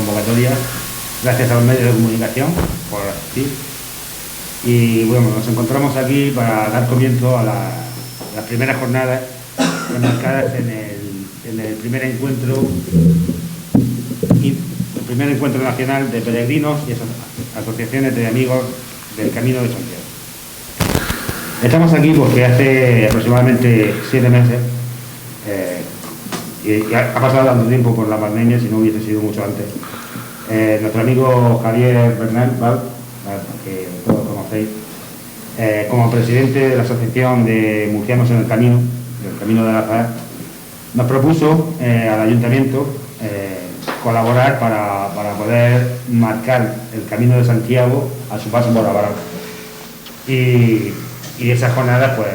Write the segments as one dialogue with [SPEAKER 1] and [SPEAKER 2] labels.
[SPEAKER 1] convocatoria, gracias a los medios de comunicación por asistir. Y bueno, nos encontramos aquí para dar comienzo a las primeras jornadas enmarcadas en el primer encuentro nacional de peregrinos y asociaciones de amigos del Camino de Santiago. Estamos aquí porque hace aproximadamente 7 meses, y ha pasado tanto tiempo por la pandemia, si no hubiese sido mucho antes, nuestro amigo Javier Bernal, que todos conocéis, como presidente de la Asociación de Murcianos en el Camino, del Camino de la Paz, nos propuso al Ayuntamiento colaborar para poder marcar el Camino de Santiago a su paso por Abarán. Y esas jornadas pues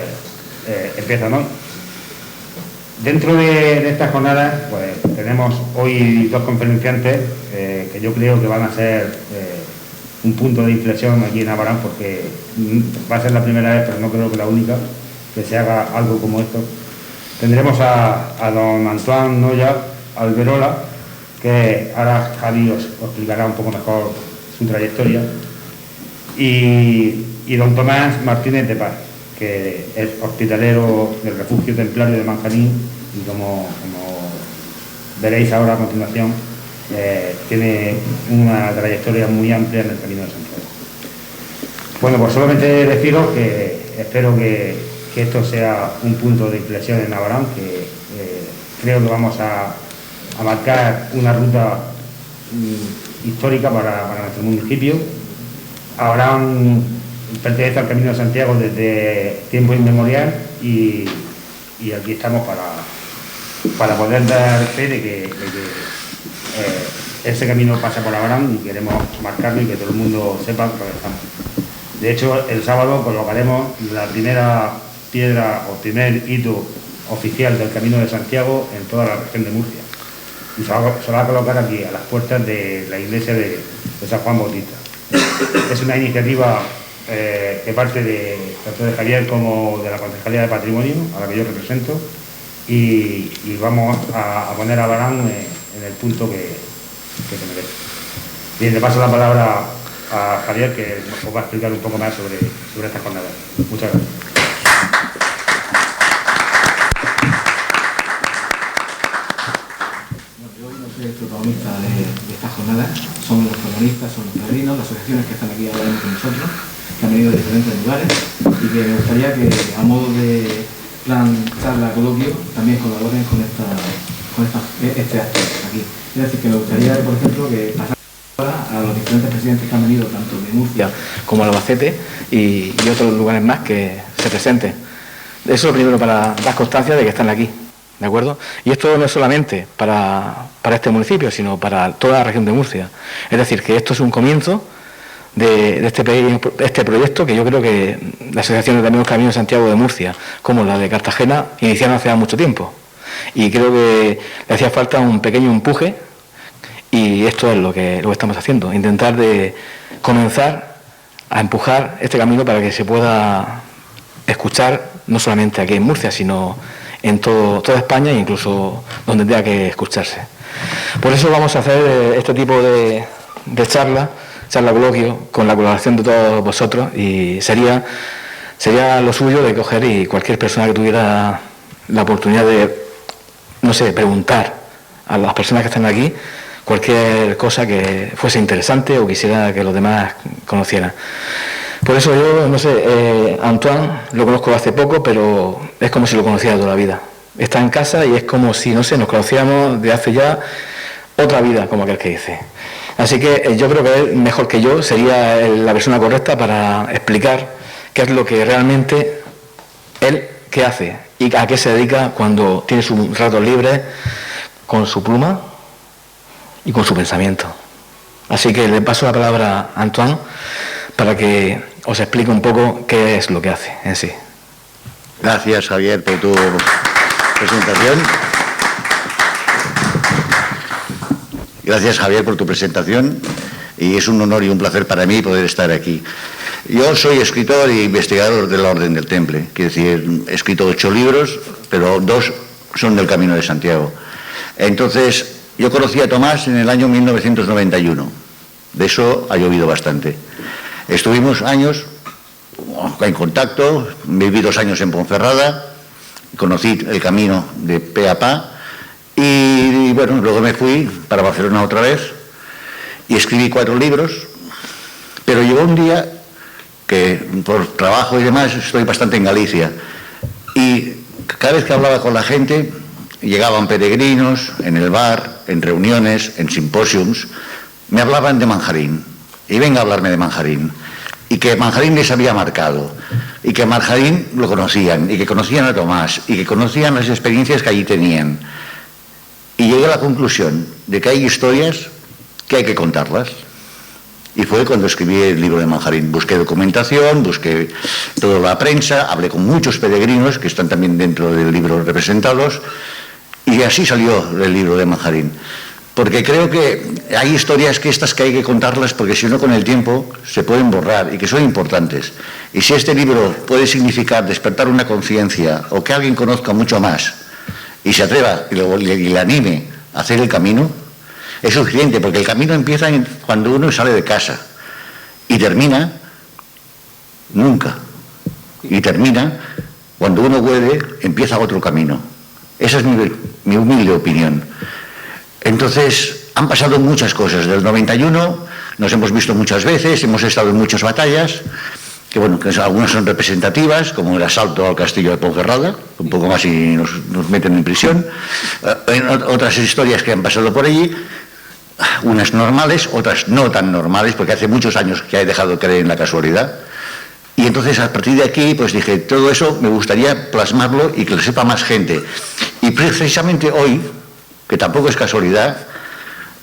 [SPEAKER 1] empiezan hoy. Dentro de estas jornadas pues tenemos hoy 2 conferenciantes que yo creo que van a ser un punto de inflexión aquí en Abarán, porque va a ser la primera vez, pero no creo que la única, que se haga algo como esto. Tendremos a don Antoine Noya Alberola, que ahora Javi os explicará un poco mejor su trayectoria, y don Tomás Martínez de Paz, que es hospitalero del Refugio Templario de Manjanín, y como veréis ahora a continuación, tiene una trayectoria muy amplia en el Camino de Santiago. Bueno, pues solamente deciros que espero que esto sea un punto de inflexión en Abarán, que creo que vamos a marcar una ruta histórica para nuestro municipio. Abarán pertenece al Camino de Santiago desde tiempo inmemorial y aquí estamos para poder dar fe de que ese camino pasa por Abarán, y queremos marcarlo y que todo el mundo sepa lo que estamos. De hecho, el sábado colocaremos la primera piedra o primer hito oficial del Camino de Santiago en toda la región de Murcia. Y se va a colocar aquí, a las puertas de la iglesia de San Juan Bautista. Es una iniciativa que parte tanto de Javier como de la Concejalía de Patrimonio, a la que yo represento, y vamos a poner a Abarán en el punto que se merece. Bien, le paso la palabra a Javier, que os va a explicar un poco más sobre estas jornadas. Muchas gracias.
[SPEAKER 2] El protagonista de estas jornadas son los protagonistas, son los peregrinos, las asociaciones que están aquí ahora con nosotros, que han venido de diferentes lugares, y que me gustaría que, a modo de plan charla, coloquio, también colaboren con este acto aquí. Es decir, que me gustaría, por ejemplo, que pasara a los diferentes presidentes que han venido, tanto de Murcia como Albacete y otros lugares más, que se presenten. Eso es lo primero, para dar constancia de que están aquí. ¿De acuerdo? Y esto no es solamente para este municipio, sino para toda la región de Murcia. Es decir, que esto es un comienzo de este proyecto, que yo creo que las asociaciones de amigos Camino de Santiago de Murcia, como la de Cartagena, iniciaron hace mucho tiempo. Y creo que le hacía falta un pequeño empuje, y esto es lo que estamos haciendo, intentar de comenzar a empujar este camino para que se pueda escuchar, no solamente aquí en Murcia, sino en toda España, e incluso donde tenga que escucharse. Por eso vamos a hacer este tipo de charla coloquio, con la colaboración de todos vosotros, y sería lo suyo de coger, y cualquier persona que tuviera la oportunidad de, no sé, preguntar a las personas que están aquí cualquier cosa que fuese interesante o quisiera que los demás conocieran. Por eso yo, no sé, Antoine lo conozco hace poco, pero es como si lo conociera toda la vida. Está en casa y es como si, no sé, nos conocíamos de hace ya otra vida, como aquel que dice. Así que yo creo que él, mejor que yo, sería la persona correcta para explicar qué es lo que realmente él, qué hace y a qué se dedica cuando tiene sus ratos libres, con su pluma y con su pensamiento. Así que le paso la palabra a Antoine para que os explique un poco qué es lo que hace en sí.
[SPEAKER 3] Gracias, Javier, por tu presentación. Gracias, Javier, por tu presentación, y es un honor y un placer para mí poder estar aquí. Yo soy escritor e investigador de la Orden del Temple, quiero decir, he escrito 8 libros, pero 2 son del Camino de Santiago. Entonces, Yo conocí a Tomás en el año 1991. De eso ha llovido bastante. Estuvimos años en contacto, viví 2 años en Ponferrada, conocí el camino de pe a pa y bueno, luego me fui para Barcelona otra vez y escribí 4 libros, pero llegó un día que por trabajo y demás estoy bastante en Galicia y cada vez que hablaba con la gente llegaban peregrinos en el bar, en reuniones, en simposiums, me hablaban de Manjarín y venga a hablarme de Manjarín y que Manjarín les había marcado y que Manjarín lo conocían y que conocían a Tomás y que conocían las experiencias que allí tenían. Y llegué a la conclusión de que hay historias que hay que contarlas. Y fue cuando escribí el libro de Manjarín. Busqué documentación, busqué toda la prensa, hablé con muchos peregrinos que están también dentro del libro representados y así salió el libro de Manjarín. Porque creo que hay historias que hay que contarlas porque si no con el tiempo se pueden borrar y que son importantes. Y si este libro puede significar despertar una conciencia o que alguien conozca mucho más y se atreva y le anime a hacer el camino, es suficiente, porque el camino empieza cuando uno sale de casa y termina nunca. Y termina cuando uno vuelve, empieza otro camino. Esa es mi humilde opinión. Entonces, han pasado muchas cosas. Del 91 nos hemos visto muchas veces, hemos estado en muchas batallas, que bueno, que algunas son representativas, como el asalto al castillo de Ponferrada, un poco más y nos meten en prisión. Otras historias que han pasado por allí, unas normales, otras no tan normales, porque hace muchos años que he dejado de creer en la casualidad. Y entonces a partir de aquí pues dije, todo eso me gustaría plasmarlo y que lo sepa más gente. Y precisamente hoy, que tampoco es casualidad,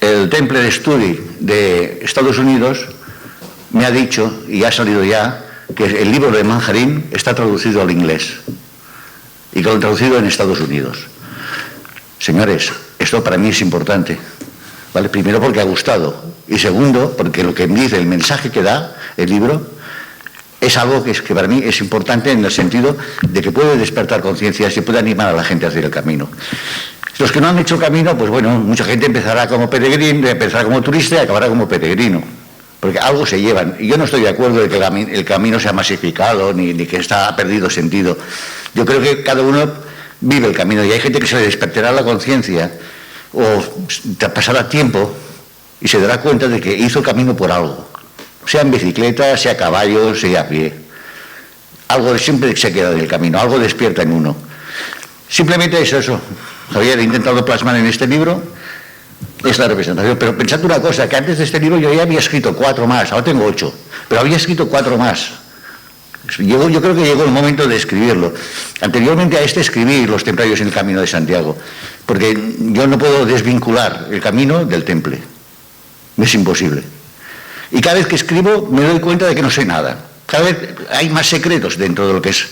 [SPEAKER 3] el Temple de Study de Estados Unidos me ha dicho, y ha salido ya, que el libro de Manjarín está traducido al inglés y que lo han traducido en Estados Unidos. Señores, esto para mí es importante, ¿vale? Primero porque ha gustado y segundo porque lo que me dice, el mensaje que da el libro es algo que para mí es importante en el sentido de que puede despertar conciencias y puede animar a la gente a hacer el camino. Los que no han hecho el camino, pues bueno, mucha gente empezará como peregrino, empezará como turista y acabará como peregrino, porque algo se llevan. Y yo no estoy de acuerdo de que el camino sea masificado ni que ha perdido sentido. Yo creo que cada uno vive el camino y hay gente que se le despertará la conciencia o pasará tiempo y se dará cuenta de que hizo el camino por algo, sea en bicicleta, sea a caballo, sea a pie. Algo siempre se queda del camino, algo despierta en uno. Simplemente es eso. Javier, he intentado plasmar en este libro esta representación, pero pensad una cosa, que antes de este libro yo ya había escrito 4 más, ahora tengo 8, pero había escrito 4 más. Yo creo que llegó el momento de escribirlo. Anteriormente a este escribí Los Templarios en el Camino de Santiago, porque yo no puedo desvincular el camino del temple, es imposible. Y cada vez que escribo me doy cuenta de que no sé nada, cada vez hay más secretos dentro de lo que es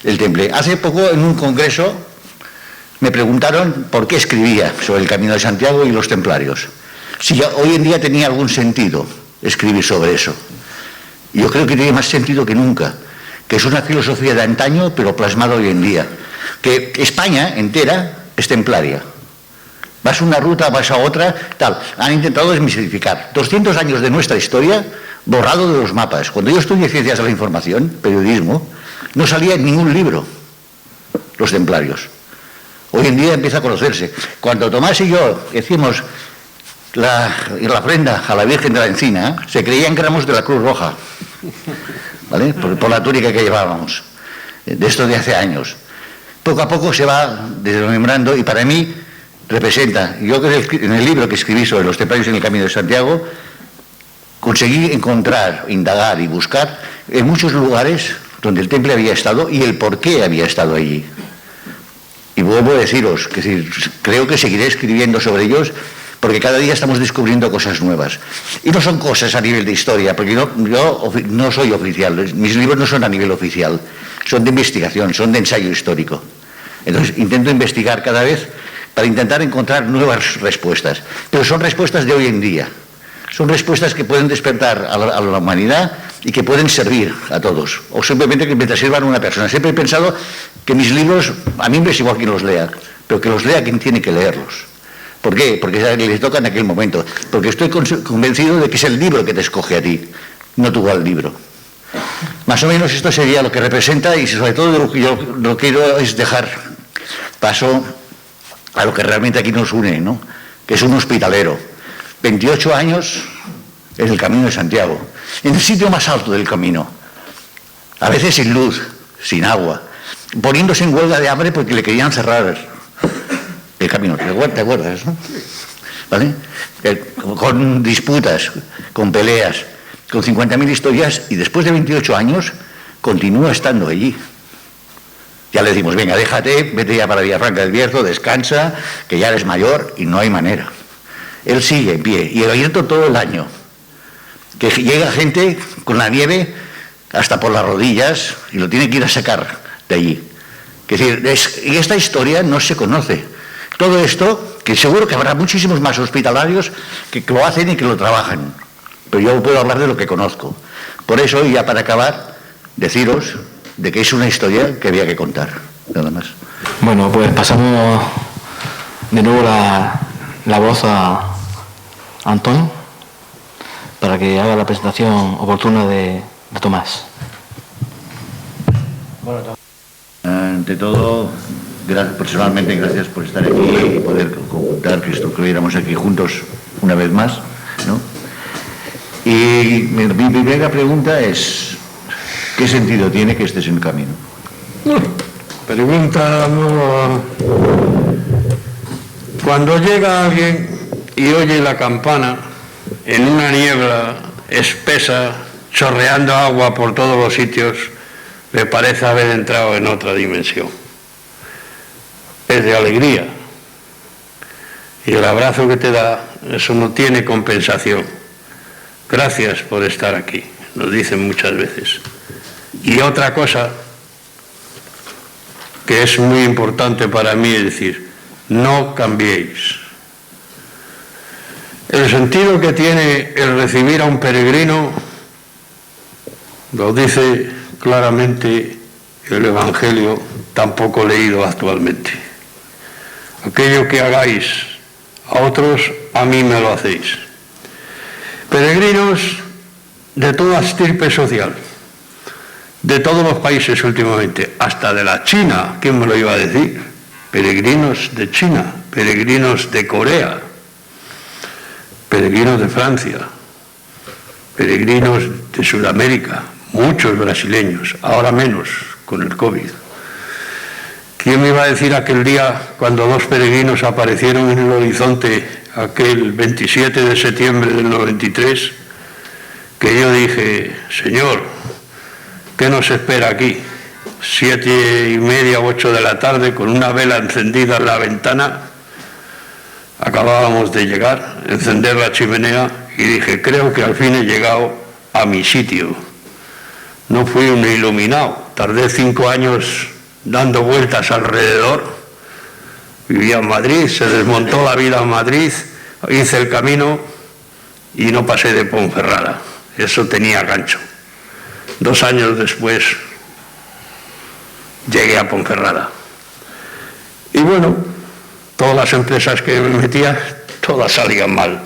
[SPEAKER 3] el temple. Hace poco en un congreso me preguntaron por qué escribía sobre el Camino de Santiago y los templarios. Si hoy en día tenía algún sentido escribir sobre eso. Yo creo que tiene más sentido que nunca, que es una filosofía de antaño, pero plasmada hoy en día. Que España entera es templaria. Vas a una ruta, vas a otra, tal. Han intentado desmitificar 200 años de nuestra historia borrado de los mapas. Cuando yo estudié Ciencias de la Información, periodismo, no salía en ningún libro los templarios. Hoy en día empieza a conocerse. Cuando Tomás y yo hicimos la ofrenda a la Virgen de la Encina, se creían que éramos de la Cruz Roja, ¿vale? Por la túnica que llevábamos, de esto de hace años. Poco a poco se va desmembrando y para mí representa. Yo en el libro que escribí sobre los templarios en el Camino de Santiago, conseguí encontrar, indagar y buscar en muchos lugares donde el temple había estado y el por qué había estado allí. Y vuelvo a deciros que creo que seguiré escribiendo sobre ellos porque cada día estamos descubriendo cosas nuevas. Y no son cosas a nivel de historia, porque yo no soy oficial, mis libros no son a nivel oficial, son de investigación, son de ensayo histórico. Entonces intento investigar cada vez para intentar encontrar nuevas respuestas, pero son respuestas de hoy en día. Son respuestas que pueden despertar a la humanidad y que pueden servir a todos, o simplemente que mientras sirvan a una persona. Siempre he pensado que mis libros, a mí me es igual quien los lea, pero que los lea quien tiene que leerlos. ¿Por qué? Porque le toca en aquel momento. Porque estoy convencido de que es el libro que te escoge a ti, no tú al libro. Más o menos esto sería lo que representa, y sobre todo lo que yo lo quiero es dejar paso a lo que realmente aquí nos une, ¿no? Que es un hospitalero. 28 años en el Camino de Santiago, en el sitio más alto del camino, a veces sin luz, sin agua, poniéndose en huelga de hambre porque le querían cerrar el camino. ¿Te acuerdas, no? ¿Vale? Con disputas, con peleas, con 50.000 historias, y después de 28 años continúa estando allí. Ya le decimos, venga, déjate, vete ya para Villafranca del Bierzo, descansa, que ya eres mayor, y no hay manera. Él sigue en pie, y abierto todo el año. Que llega gente con la nieve hasta por las rodillas y lo tiene que ir a sacar de allí. Es decir, y esta historia no se conoce. Todo esto, que seguro que habrá muchísimos más hospitalarios que lo hacen y que lo trabajan. Pero yo puedo hablar de lo que conozco. Por eso, y ya para acabar, deciros de que es una historia que había que contar. Nada más.
[SPEAKER 2] Bueno, pues pasamos de nuevo la voz a Antón para que haga la presentación oportuna de Tomás.
[SPEAKER 3] Ante todo, personalmente gracias por estar aquí y poder contar que estuviéramos aquí juntos una vez más, ¿no? Y mi primera pregunta es, ¿qué sentido tiene que estés en camino?
[SPEAKER 4] Pregunta, no. Cuando llega alguien y oye la campana en una niebla espesa, chorreando agua por todos los sitios, le parece haber entrado en otra dimensión. Es de alegría. Y el abrazo que te da, eso no tiene compensación. Gracias por estar aquí, nos dicen muchas veces. Y otra cosa que es muy importante para mí es decir, no cambiéis. El sentido que tiene el recibir a un peregrino lo dice claramente el Evangelio, tampoco leído actualmente. Aquello que hagáis a otros, a mí me lo hacéis. Peregrinos de toda estirpe social, de todos los países últimamente, hasta de la China, ¿quién me lo iba a decir? Peregrinos de China, peregrinos de Corea, peregrinos de Francia, peregrinos de Sudamérica, muchos brasileños, ahora menos con el COVID. ¿Quién me iba a decir aquel día cuando dos peregrinos aparecieron en el horizonte, aquel 27 de septiembre del 93, que yo dije, Señor, ¿qué nos espera aquí? 7:30, 8 de la tarde, con una vela encendida en la ventana. Acabábamos de llegar, encender la chimenea, y dije, creo que al fin he llegado a mi sitio. No fui un iluminado, tardé 5 años dando vueltas alrededor. Vivía en Madrid, se desmontó la vida en Madrid, hice el camino y no pasé de Ponferrada. Eso tenía gancho. 2 años después llegué a Ponferrada. Y bueno, todas las empresas que me metía, todas salían mal.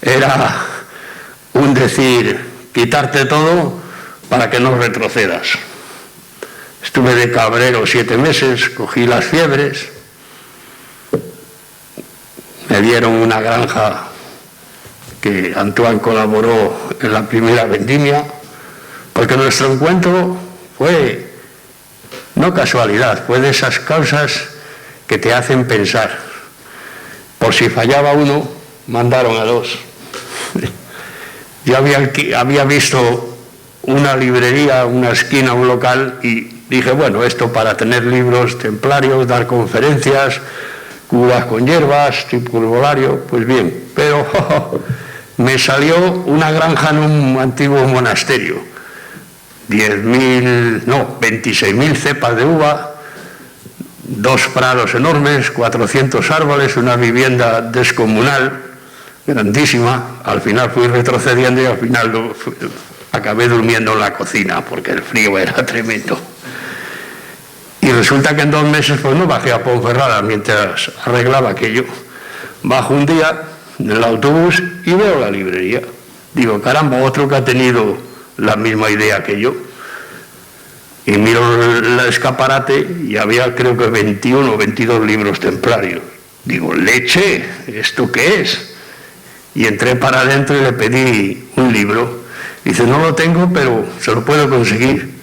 [SPEAKER 4] Era un decir, quitarte todo para que no retrocedas. Estuve de cabrero 7 meses, cogí las fiebres, me dieron una granja que Antoine colaboró en la primera vendimia, porque nuestro encuentro fue no casualidad, fue de esas causas que te hacen pensar. Por si fallaba uno, mandaron a 2. Yo había visto una librería, una esquina, un local, y dije, bueno, esto para tener libros templarios, dar conferencias, curas con hierbas, tipo herbolario, pues bien. Pero me salió una granja en un antiguo monasterio. 26.000 cepas de uva, 2 prados enormes, 400 árboles, una vivienda descomunal, grandísima. Al final fui retrocediendo y al final acabé durmiendo en la cocina porque el frío era tremendo. Y resulta que en 2 meses pues no bajé a Ponferrada mientras arreglaba aquello. bajo un día en el autobús y veo la librería. Digo, caramba, otro que ha tenido la misma idea que yo. Y miro el escaparate y había creo que 21 o 22 libros templarios. Digo, leche, ¿esto qué es? Y entré para adentro y le pedí un libro. Dice, no lo tengo, pero se lo puedo conseguir.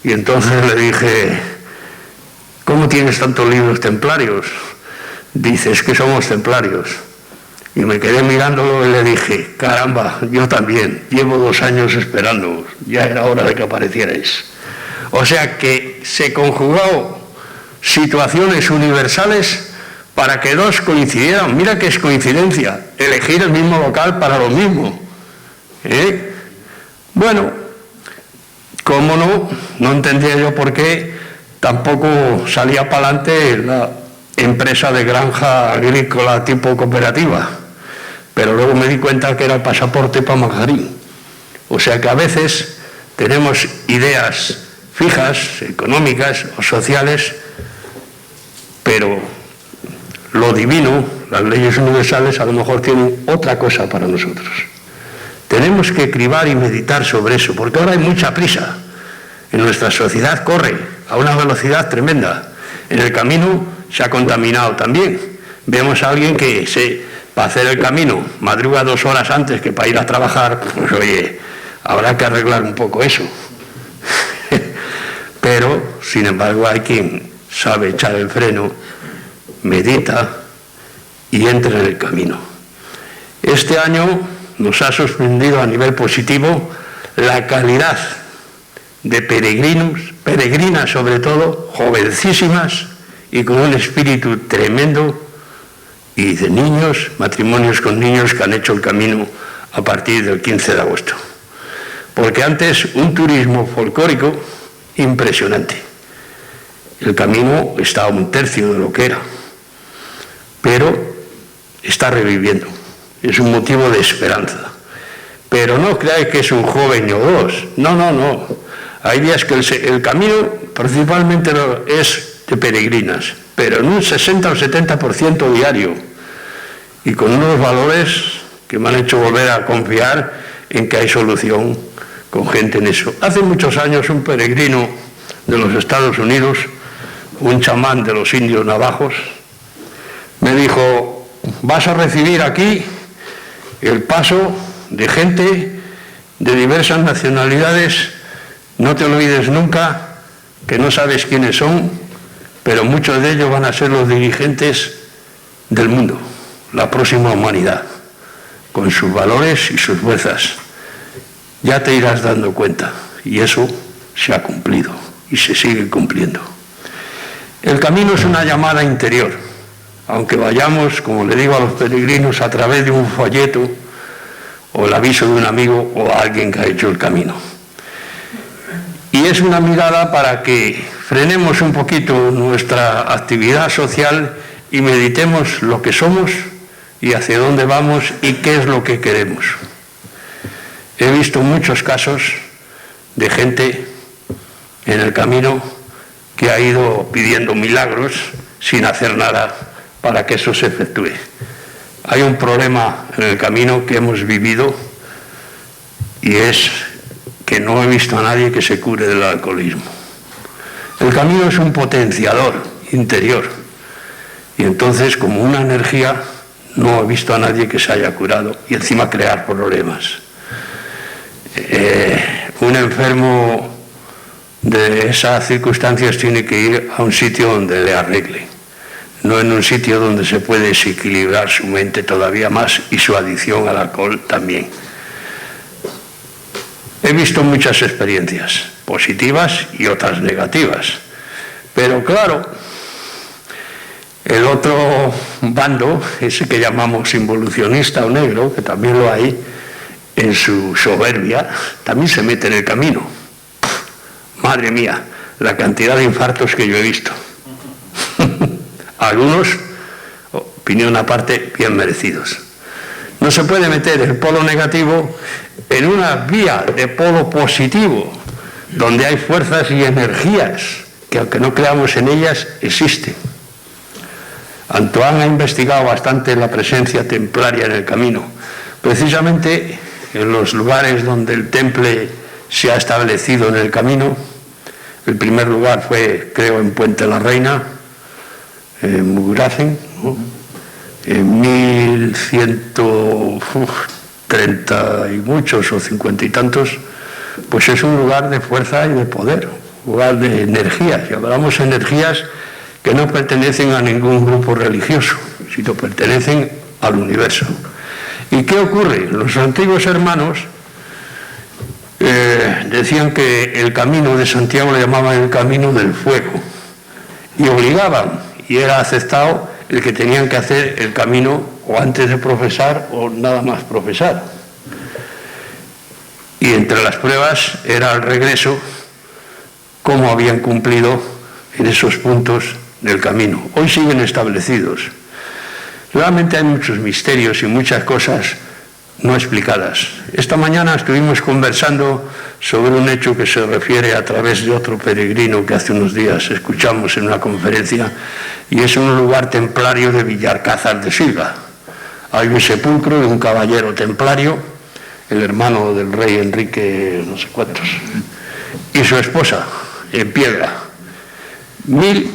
[SPEAKER 4] Y entonces le dije, ¿cómo tienes tantos libros templarios? Dice, es que somos templarios. Y me quedé mirándolo y le dije, caramba, yo también, llevo 2 años esperando, ya era hora de que aparecierais. O sea que se conjugó situaciones universales para que dos coincidieran. Mira que es coincidencia, elegir el mismo local para lo mismo. Bueno, cómo no entendía yo por qué tampoco salía para adelante la empresa de granja agrícola tipo cooperativa. Pero luego me di cuenta que era el pasaporte para Manjarín. O sea que a veces tenemos ideas fijas, económicas o sociales, pero lo divino, las leyes universales, a lo mejor tienen otra cosa para nosotros. Tenemos que cribar y meditar sobre eso, porque ahora hay mucha prisa. En nuestra sociedad corre a una velocidad tremenda. En el camino se ha contaminado también. Vemos a alguien que para hacer el camino madruga 2 horas antes que para ir a trabajar, pues oye, habrá que arreglar un poco eso. Pero, sin embargo, hay quien sabe echar el freno, medita y entra en el camino. Este año nos ha sorprendido a nivel positivo la calidad de peregrinas sobre todo, jovencísimas y con un espíritu tremendo, y de niños, matrimonios con niños que han hecho el camino a partir del 15 de agosto. Porque antes un turismo folclórico impresionante. El camino está a 1/3 de lo que era, pero está reviviendo. Es un motivo de esperanza. Pero no creáis que es un joven o 2. No. Hay días que el camino principalmente es de peregrinas, pero en un 60 o 70% diario, y con unos valores que me han hecho volver a confiar en que hay solución con gente en eso. Hace muchos años un peregrino de los Estados Unidos, un chamán de los indios navajos, me dijo, vas a recibir aquí el paso de gente de diversas nacionalidades, no te olvides nunca que no sabes quiénes son, pero muchos de ellos van a ser los dirigentes del mundo, la próxima humanidad, con sus valores y sus fuerzas. Ya te irás dando cuenta, y eso se ha cumplido y se sigue cumpliendo. El camino es una llamada interior, aunque vayamos, como le digo a los peregrinos, a través de un folleto o el aviso de un amigo o a alguien que ha hecho el camino. Y es una mirada para que frenemos un poquito nuestra actividad social y meditemos lo que somos y hacia dónde vamos y qué es lo que queremos. He visto muchos casos de gente en el camino que ha ido pidiendo milagros sin hacer nada para que eso se efectúe. Hay un problema en el camino que hemos vivido y es que no he visto a nadie que se cure del alcoholismo. El camino es un potenciador interior y entonces, como una energía, no he visto a nadie que se haya curado y encima crear problemas. Un enfermo de esas circunstancias tiene que ir a un sitio donde le arregle, no en un sitio donde se puede desequilibrar su mente todavía más y su adicción al alcohol también. He visto muchas experiencias positivas y otras negativas, pero claro, el otro bando, ese que llamamos involucionista o negro, que también lo hay, en su soberbia, también se mete en el camino. Madre mía, la cantidad de infartos que yo he visto. Algunos, opinión aparte, bien merecidos. No se puede meter el polo negativo en una vía de polo positivo, donde hay fuerzas y energías que, aunque no creamos en ellas, existen. Antoine ha investigado bastante la presencia templaria en el camino, precisamente en los lugares donde el temple se ha establecido en el camino. El primer lugar fue, creo, en Puente la Reina, en Mugracen, ¿no? En 1130 y muchos o 50 y tantos, pues es un lugar de fuerza y de poder, un lugar de energías, y hablamos de energías que no pertenecen a ningún grupo religioso, sino pertenecen al universo. ¿Y qué ocurre? Los antiguos hermanos decían que el camino de Santiago le llamaban el camino del fuego, y obligaban, y era aceptado el que tenían que hacer el camino o antes de profesar o nada más profesar. Y entre las pruebas era al regreso cómo habían cumplido en esos puntos del camino. Hoy siguen establecidos. Realmente hay muchos misterios y muchas cosas no explicadas. Esta mañana estuvimos conversando sobre un hecho que se refiere a través de otro peregrino que hace unos días escuchamos en una conferencia, y es un lugar templario de Villarcázar de Silva. Hay un sepulcro de un caballero templario, el hermano del rey Enrique no sé cuántos, y su esposa, en piedra. 1100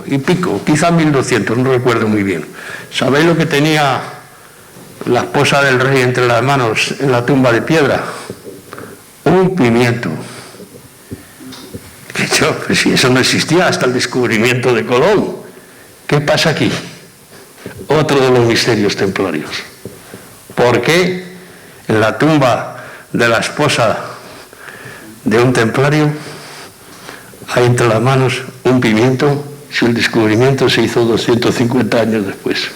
[SPEAKER 4] y pico, quizá 1200, no recuerdo muy bien. ¿Sabéis lo que tenía la esposa del rey entre las manos en la tumba de piedra? Un pimiento. Pues si eso no existía hasta el descubrimiento de Colón. ¿Qué pasa aquí? Otro de los misterios templarios. ¿Por qué en la tumba de la esposa de un templario hay entre las manos un pimiento si el descubrimiento se hizo 250 años después?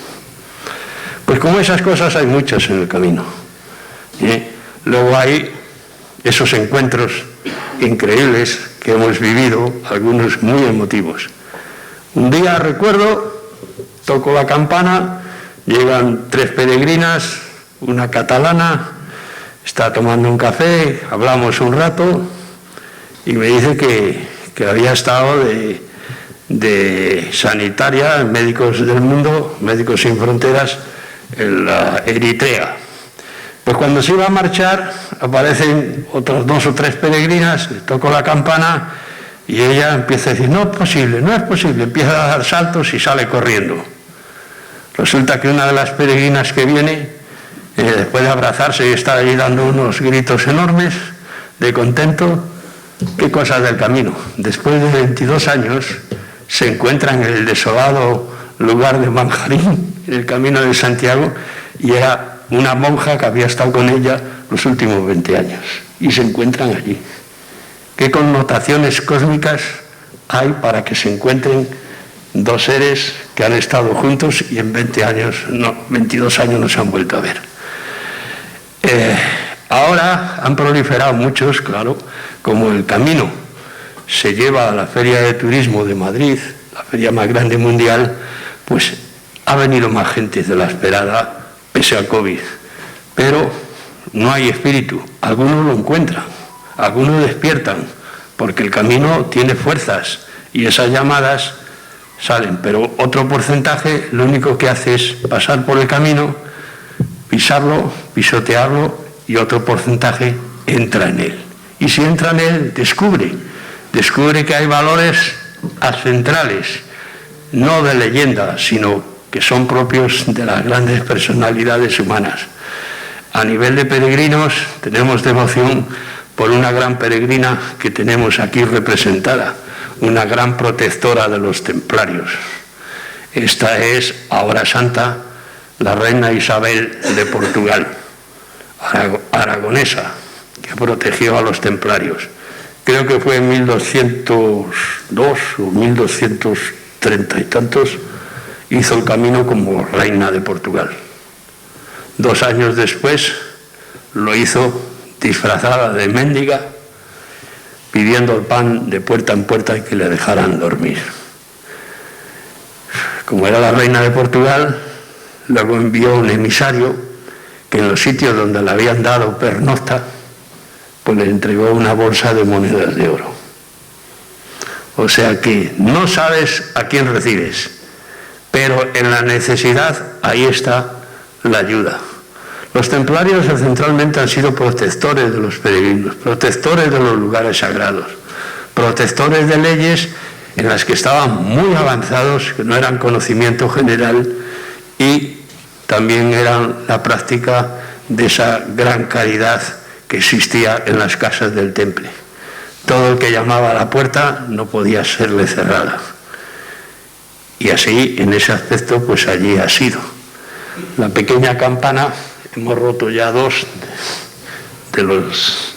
[SPEAKER 4] Pues como esas cosas hay muchas en el camino. Luego hay esos encuentros increíbles que hemos vivido, algunos muy emotivos. Un día recuerdo, toco la campana, llegan 3 peregrinas, una catalana, está tomando un café, hablamos un rato y me dice que había estado de sanitaria en Médicos del Mundo, Médicos Sin Fronteras, en la Eritrea. Pues cuando se iba a marchar aparecen otras 2 o 3 peregrinas, le toco la campana y ella empieza a decir: no es posible, no es posible, empieza a dar saltos y sale corriendo. Resulta que una de las peregrinas que viene, después de abrazarse y estar ahí dando unos gritos enormes de contento, qué cosas del camino. Después de 22 años se encuentran en el desolado lugar de Manjarín, en el camino de Santiago, y era una monja que había estado con ella los últimos 20 años, y se encuentran allí. ¿Qué connotaciones cósmicas hay para que se encuentren 2 seres que han estado juntos y en 22 años no se han vuelto a ver? Ahora han proliferado muchos, claro, como el camino se lleva a la Feria de Turismo de Madrid, la feria más grande mundial, pues ha venido más gente de la esperada, pese al COVID. Pero no hay espíritu. Algunos lo encuentran, algunos despiertan, porque el camino tiene fuerzas y esas llamadas salen. Pero otro porcentaje lo único que hace es pasar por el camino, pisarlo, pisotearlo, y otro porcentaje entra en él. Y si entra en él, descubre que hay valores ancestrales, no de leyenda, sino que son propios de las grandes personalidades humanas. A nivel de peregrinos, tenemos devoción por una gran peregrina que tenemos aquí representada, una gran protectora de los templarios. Esta es, ahora santa, la reina Isabel de Portugal, aragonesa, que protegió a los templarios. Creo que fue en 1202 o 1230 y tantos, hizo el camino como reina de Portugal. 2 años después lo hizo disfrazada de mendiga, pidiendo el pan de puerta en puerta y que le dejaran dormir. Como era la reina de Portugal, luego envió un emisario que en los sitios donde le habían dado pernocta, pues le entregó una bolsa de monedas de oro. O sea que no sabes a quién recibes, pero en la necesidad ahí está la ayuda. Los templarios centralmente han sido protectores de los peregrinos, protectores de los lugares sagrados, protectores de leyes en las que estaban muy avanzados, que no eran conocimiento general, y también eran la práctica de esa gran caridad que existía en las casas del temple. Todo el que llamaba a la puerta no podía serle cerrada. Y así, en ese aspecto, pues allí ha sido. La pequeña campana, hemos roto ya 2 de los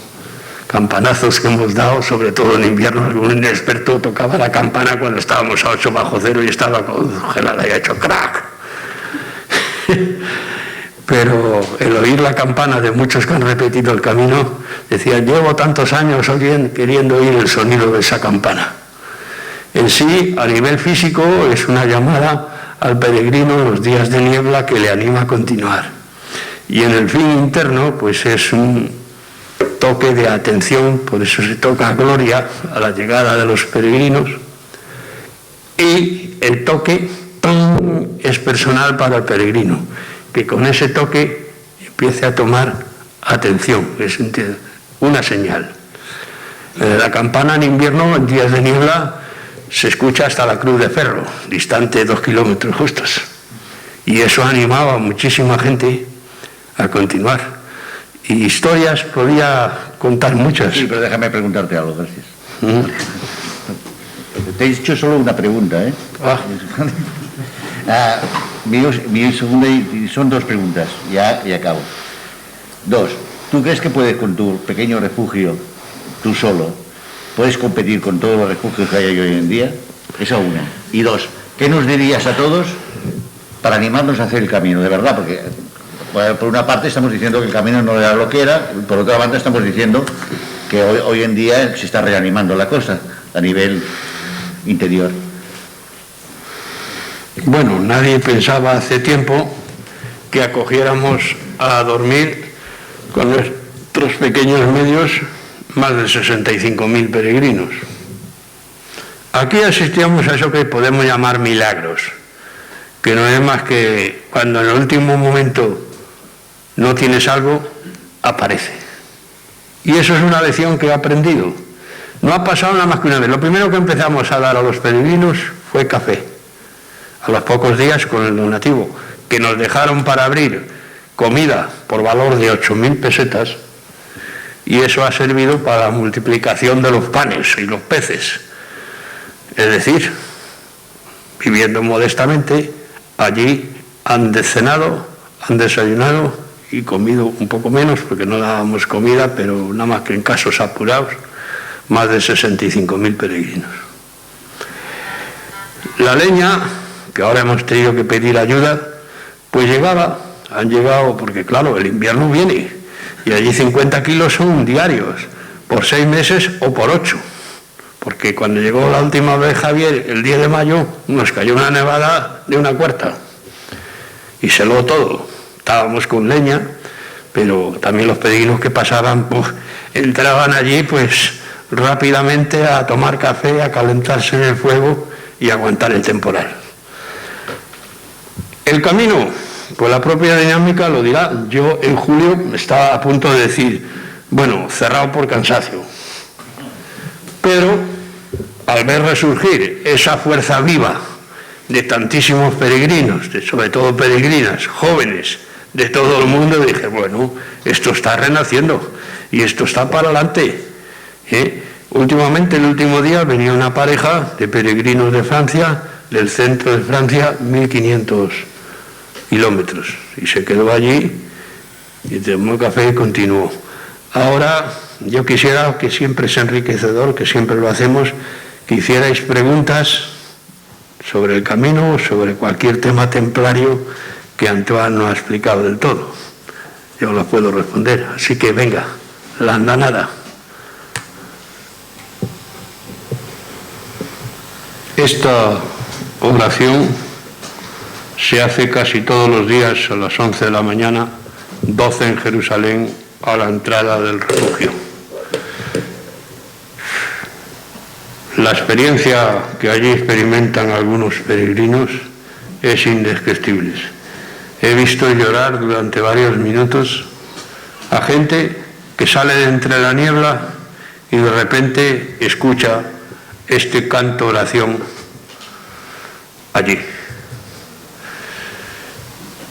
[SPEAKER 4] campanazos que hemos dado, sobre todo en invierno. Algún inexperto tocaba la campana cuando estábamos a 8 bajo cero y estaba congelada y ha hecho crack. Pero el oír la campana de muchos que han repetido el camino, decían, llevo tantos años queriendo oír el sonido de esa campana. En sí, a nivel físico, es una llamada al peregrino en los días de niebla que le anima a continuar. Y en el fin interno, pues es un toque de atención, por eso se toca gloria a la llegada de los peregrinos. Y el toque es personal para el peregrino, que con ese toque empiece a tomar atención, es una señal. La campana en invierno, en días de niebla, se escucha hasta la Cruz de Ferro, distante 2 kilómetros justos. Y eso animaba a muchísima gente a continuar. Y historias podía contar muchas.
[SPEAKER 3] Sí, pero déjame preguntarte algo, gracias. Te he hecho solo una pregunta, ¿eh? Mi segunda, y son 2 preguntas, ya y acabo. 2. ¿Tú crees que puedes, con tu pequeño refugio, tú solo, puedes competir con todos los refugios que hay hoy en día? Esa 1. Y 2. ¿Qué nos dirías a todos para animarnos a hacer el camino, de verdad? Porque por una parte estamos diciendo que el camino no era lo que era, por otra parte estamos diciendo que hoy en día se está reanimando la cosa a nivel interior.
[SPEAKER 4] Bueno, nadie pensaba hace tiempo que acogiéramos a dormir con nuestros pequeños medios más de 65.000 peregrinos. Aquí asistíamos a eso que podemos llamar milagros, que no es más que cuando en el último momento no tienes algo, aparece. Y eso es una lección que he aprendido. No ha pasado nada más que una vez. Lo primero que empezamos a dar a los peregrinos fue café. A los pocos días con el donativo, que nos dejaron para abrir comida por valor de 8.000 pesetas, y eso ha servido para la multiplicación de los panes y los peces. Es decir, viviendo modestamente, allí han cenado, han desayunado y comido un poco menos, porque no dábamos comida, pero nada más que en casos apurados, más de 65.000 peregrinos. La leña, que ahora hemos tenido que pedir ayuda, pues han llegado, porque claro, el invierno viene, y allí 50 kilos son diarios, por 6 meses o por 8, porque cuando llegó la última vez Javier, el 10 de mayo, nos cayó una nevada de 1/4, y se heló todo. Estábamos con leña, pero también los peregrinos que pasaban, pues, entraban allí, pues, rápidamente a tomar café, a calentarse en el fuego y a aguantar el temporal. El camino, pues la propia dinámica lo dirá. Yo en julio estaba a punto de decir, bueno, cerrado por cansancio. Pero al ver resurgir esa fuerza viva de tantísimos peregrinos, sobre todo peregrinas, jóvenes, de todo el mundo, dije, bueno, esto está renaciendo y esto está para adelante. Últimamente, el último día, venía una pareja de peregrinos de Francia, del centro de Francia, 1.500 kilómetros, y se quedó allí y tomó café y continuó. Ahora yo quisiera, que siempre es enriquecedor, que siempre lo hacemos, que hicierais preguntas sobre el camino, sobre cualquier tema templario que Antoine no ha explicado del todo. Yo las puedo responder, así que venga, la andanada. Esta oración se hace casi todos los días a las 11 de la mañana, 12 en Jerusalén, a la entrada del refugio. La experiencia que allí experimentan algunos peregrinos es indescriptible. He visto llorar durante varios minutos a gente que sale de entre la niebla y de repente escucha este canto oración allí.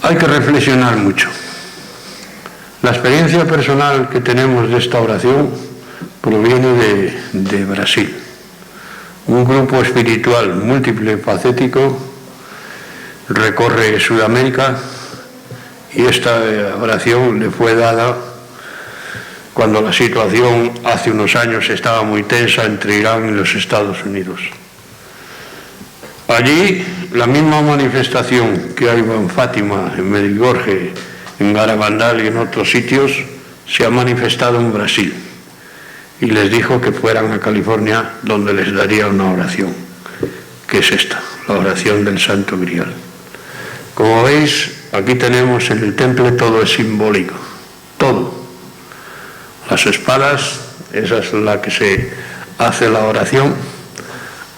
[SPEAKER 4] Hay que reflexionar mucho. La experiencia personal que tenemos de esta oración proviene de Brasil. Un grupo espiritual múltiple pacético recorre Sudamérica y esta oración le fue dada cuando la situación hace unos años estaba muy tensa entre Irán y los Estados Unidos. Allí la misma manifestación que hay en Fátima, en Medjugorje, en Garabandal y en otros sitios se ha manifestado en Brasil y les dijo que fueran a California donde les daría una oración, que es esta, la oración del Santo Grial. Como veis, aquí tenemos en el temple todo es simbólico, todo. Las espadas, esa es la que se hace la oración,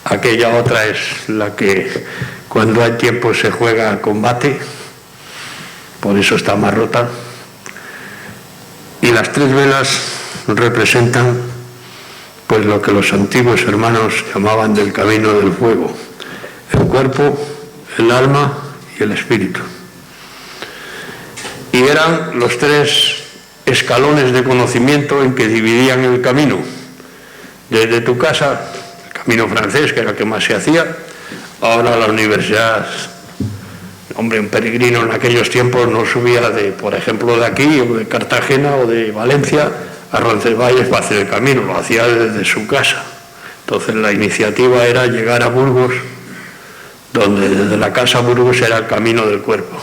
[SPEAKER 4] aquella otra es la que cuando hay tiempo se juega a combate, por eso está más rota, y las 3 velas representan pues lo que los antiguos hermanos llamaban del camino del fuego, el cuerpo, el alma y el espíritu. Y eran los 3 escalones de conocimiento en que dividían el camino. Desde tu casa, el camino francés, que era el que más se hacía, ahora la universidad. Hombre, un peregrino en aquellos tiempos no subía por ejemplo, de aquí, o de Cartagena, o de Valencia, a Roncesvalles para hacer el camino, lo hacía desde su casa. Entonces la iniciativa era llegar a Burgos, donde desde la casa a Burgos era el camino del cuerpo.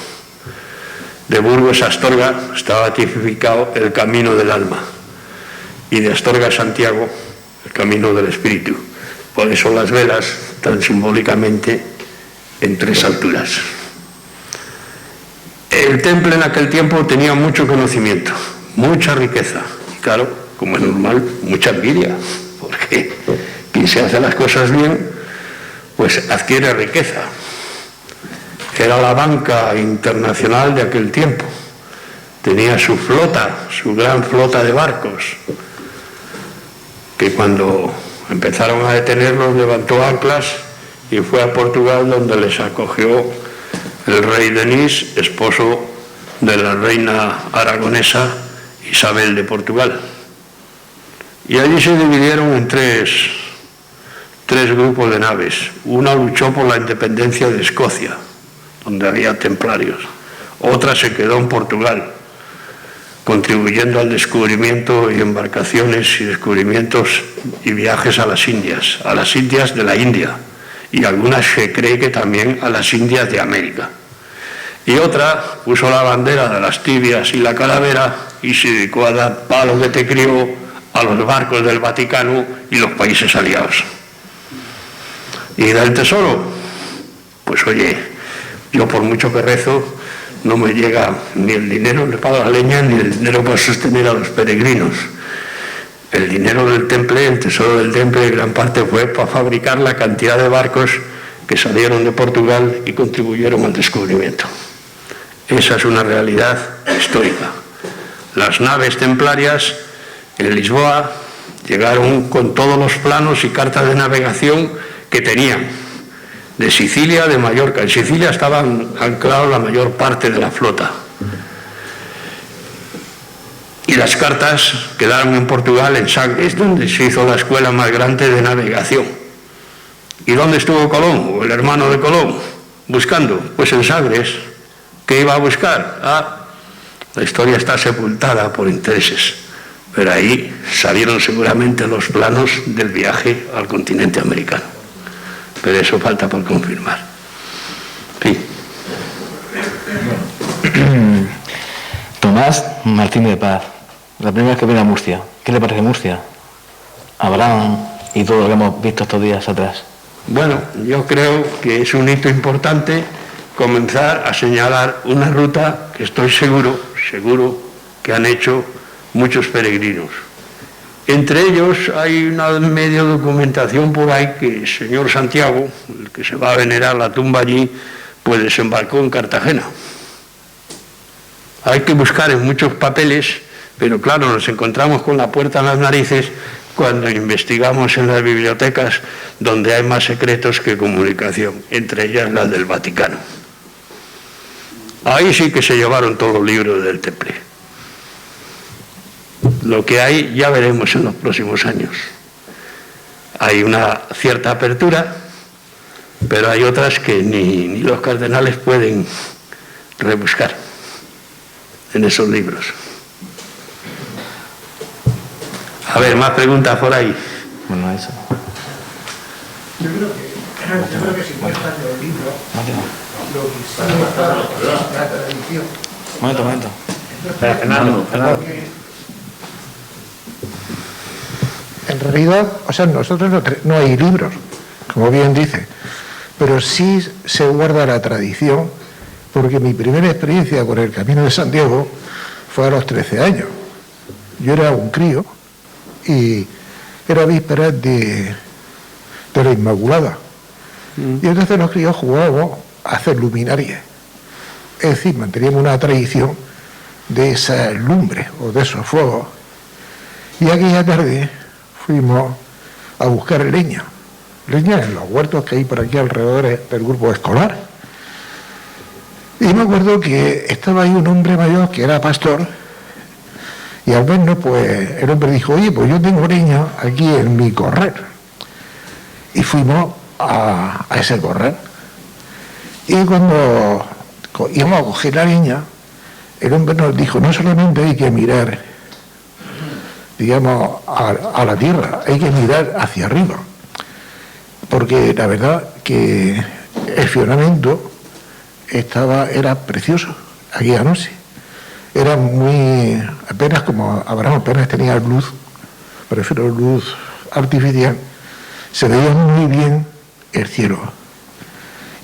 [SPEAKER 4] De Burgos a Astorga estaba tipificado el camino del alma, y de Astorga a Santiago el camino del espíritu. Por eso las velas están simbólicamente en 3 alturas. El temple en aquel tiempo tenía mucho conocimiento, mucha riqueza, y claro, como es normal, mucha envidia, porque quien se hace las cosas bien, pues adquiere riqueza. Era la banca internacional de aquel tiempo, tenía su flota, su gran flota de barcos, que cuando empezaron a detenerlos levantó anclas y fue a Portugal, donde les acogió el rey Denis, esposo de la reina aragonesa Isabel de Portugal. Y allí se dividieron en tres grupos de naves. Una luchó por la independencia de Escocia, donde había templarios. Otra se quedó en Portugal, contribuyendo al descubrimiento y embarcaciones y descubrimientos y viajes a las Indias de la India, y algunas se cree que también a las Indias de América. Y otra puso la bandera de las Tibias y la Calavera y se dedicó a dar palos de tecrío a los barcos del Vaticano y los países aliados. Y del tesoro, pues oye, yo por mucho que rezo no me llega ni el dinero para la leña ni el dinero para sostener a los peregrinos. El dinero del temple, el tesoro del temple, en gran parte fue para fabricar la cantidad de barcos que salieron de Portugal y contribuyeron al descubrimiento. Esa es una realidad histórica. Las naves templarias en Lisboa llegaron con todos los planos y cartas de navegación que tenían, de Sicilia, de Mallorca. En Sicilia estaban anclados la mayor parte de la flota. Y las cartas quedaron en Portugal, en Sagres, donde se hizo la escuela más grande de navegación. ¿Y dónde estuvo Colón, o el hermano de Colón, buscando? Pues en Sagres. ¿Qué iba a buscar? La historia está sepultada por intereses, pero ahí salieron seguramente los planos del viaje al continente americano. Pero eso falta por confirmar. Sí.
[SPEAKER 2] Tomás Martín de Paz, la primera vez que viene a Murcia, ¿qué le parece Murcia? Abraham y todo lo que hemos visto estos días atrás.
[SPEAKER 4] Bueno, yo creo que es un hito importante comenzar a señalar una ruta que estoy seguro que han hecho muchos peregrinos Entre ellos hay una medio documentación por ahí que el señor Santiago, el que se va a venerar la tumba allí, pues desembarcó en Cartagena. Hay que buscar en muchos papeles, pero claro, nos encontramos con la puerta en las narices cuando investigamos en las bibliotecas donde hay más secretos que comunicación, entre ellas las del Vaticano. Ahí sí que se llevaron todos los libros del Temple. Lo que hay ya veremos en los próximos años. Hay una cierta apertura, pero hay otras que ni los cardenales pueden rebuscar en esos libros. A ver, más preguntas por ahí.
[SPEAKER 2] Bueno, eso.
[SPEAKER 5] Yo creo que si cuentan los libros, lo que sí está la tradición.
[SPEAKER 2] Momento.
[SPEAKER 1] Fernando.
[SPEAKER 5] En realidad, o sea, nosotros no hay libros, como bien dice, pero sí se guarda la tradición, porque mi primera experiencia con el Camino de Santiago fue a los 13 años. Yo era un crío y era víspera de la Inmaculada. Y entonces los críos jugábamos a hacer luminarias. Es decir, manteníamos una tradición de esas lumbres o de esos fuegos. Y aquella tarde fuimos a buscar leña en los huertos que hay por aquí alrededor del grupo escolar. Y me acuerdo que estaba ahí un hombre mayor que era pastor, y al vernos, pues el hombre dijo: oye, pues yo tengo leña aquí en mi correr. Y fuimos a ese correr. Y cuando íbamos a coger la leña, el hombre nos dijo: no solamente hay que mirar, digamos, a la tierra, hay que mirar hacia arriba, porque la verdad que el firmamento era precioso aquella noche. Era muy, apenas como Abraham apenas tenía luz, prefiero luz artificial, se veía muy bien el cielo.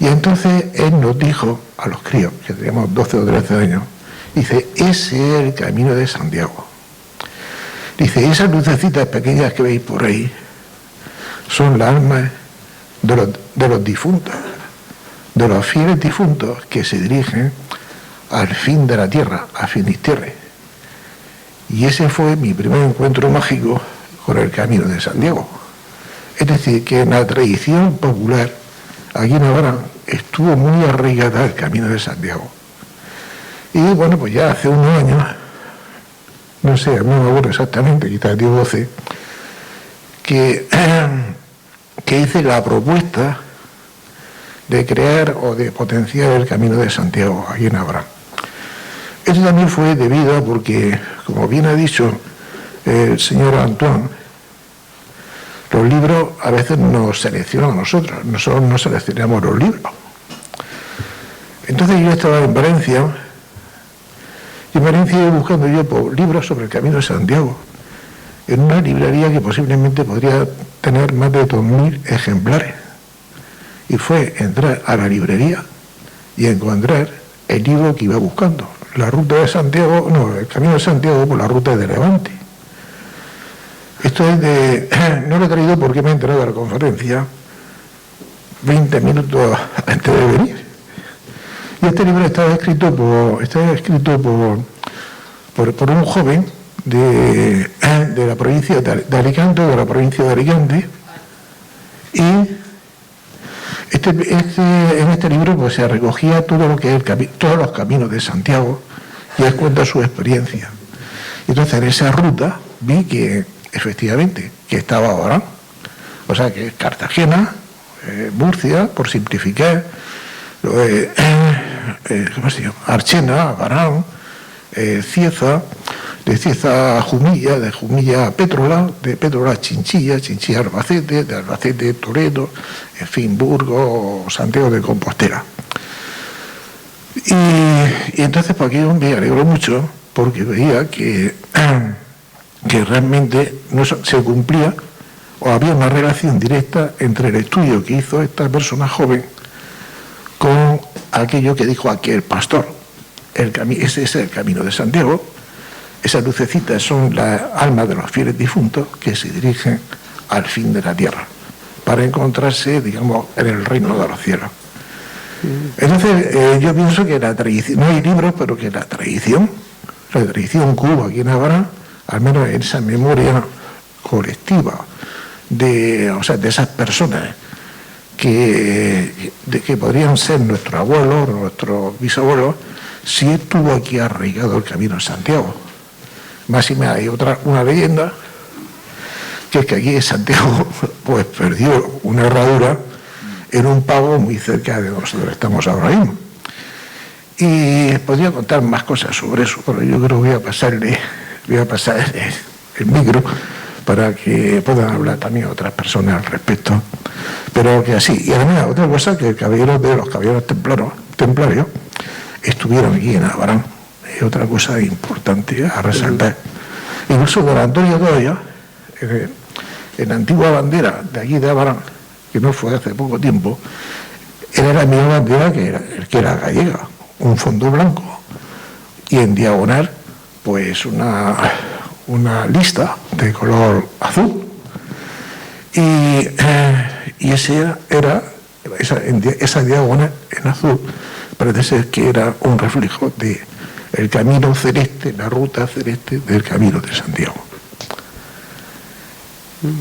[SPEAKER 5] Y entonces él nos dijo a los críos, que teníamos 12 o 13 años, dice: ese es el Camino de Santiago. Dice: esas lucecitas pequeñas que veis por ahí son las almas de los difuntos, de los fieles difuntos que se dirigen al fin de la tierra, a Finisterre. Y ese fue mi primer encuentro mágico con el Camino de Santiago. Es decir, que en la tradición popular, aquí en Navarra, estuvo muy arraigada el Camino de Santiago. Y bueno, pues ya hace unos años, no sé, no me acuerdo exactamente, quizás 10 o 12, que hice la propuesta de crear o de potenciar el Camino de Santiago aquí en Navarra. Esto también fue debido a porque, como bien ha dicho el señor Antoine, los libros a veces nos seleccionan a nosotros no seleccionamos los libros. Entonces yo estaba en Valencia, y en Valencia iba buscando yo por libros sobre el Camino de Santiago, en una librería que posiblemente podría tener más de 2000 ejemplares. Y fue entrar a la librería y encontrar el libro que iba buscando, la ruta de Santiago, no, el Camino de Santiago por la ruta de Levante. Esto es no lo he traído porque me he enterado de la conferencia 20 minutos antes de venir. Y este libro está escrito por un joven de la provincia de Alicante, y en este libro pues se recogía todo lo que es todos los caminos de Santiago, y él cuenta su experiencia. Entonces en esa ruta vi que efectivamente que estaba ahora, o sea que Cartagena, Murcia, por simplificar, ¿cómo se llama? Archena, Barán, Cieza, de Cieza a Jumilla, de Jumilla a Pétrola, de Pétrola a Chinchilla, Chinchilla a Albacete, de Albacete a Toledo, en fin, Burgos, Santiago de Compostela. Y entonces pues aquí me alegró mucho porque veía que realmente no se cumplía o había una relación directa entre el estudio que hizo esta persona joven con aquello que dijo aquel pastor. Ese es el Camino de Santiago, Esas lucecitas son las almas de los fieles difuntos que se dirigen al fin de la tierra para encontrarse, digamos, en el reino de los cielos. Entonces, yo pienso que la tradición, no hay libros, pero que la tradición que hubo aquí en Abarán, al menos en esa memoria colectiva de esas personas que podrían ser nuestros abuelos, nuestros bisabuelos, sí estuvo aquí arraigado el Camino de Santiago. Máxime hay una leyenda, que es que aquí en Santiago pues perdió una herradura en un pago muy cerca de donde nosotros estamos ahora mismo. Y podría contar más cosas sobre eso, pero yo creo que voy a pasar el micro para que puedan hablar también otras personas al respecto. Pero que así. Y además, otra cosa, que los caballeros templarios estuvieron aquí en Abarán. Es otra cosa importante a resaltar. Incluso don Antonio Doya, en la antigua bandera de aquí de Abarán, que no fue hace poco tiempo, era la misma bandera que era gallega, un fondo blanco, y en diagonal, pues una lista de color azul. Y esa diagonal en azul parece ser que era un reflejo de el camino celeste, la ruta celeste del Camino de Santiago.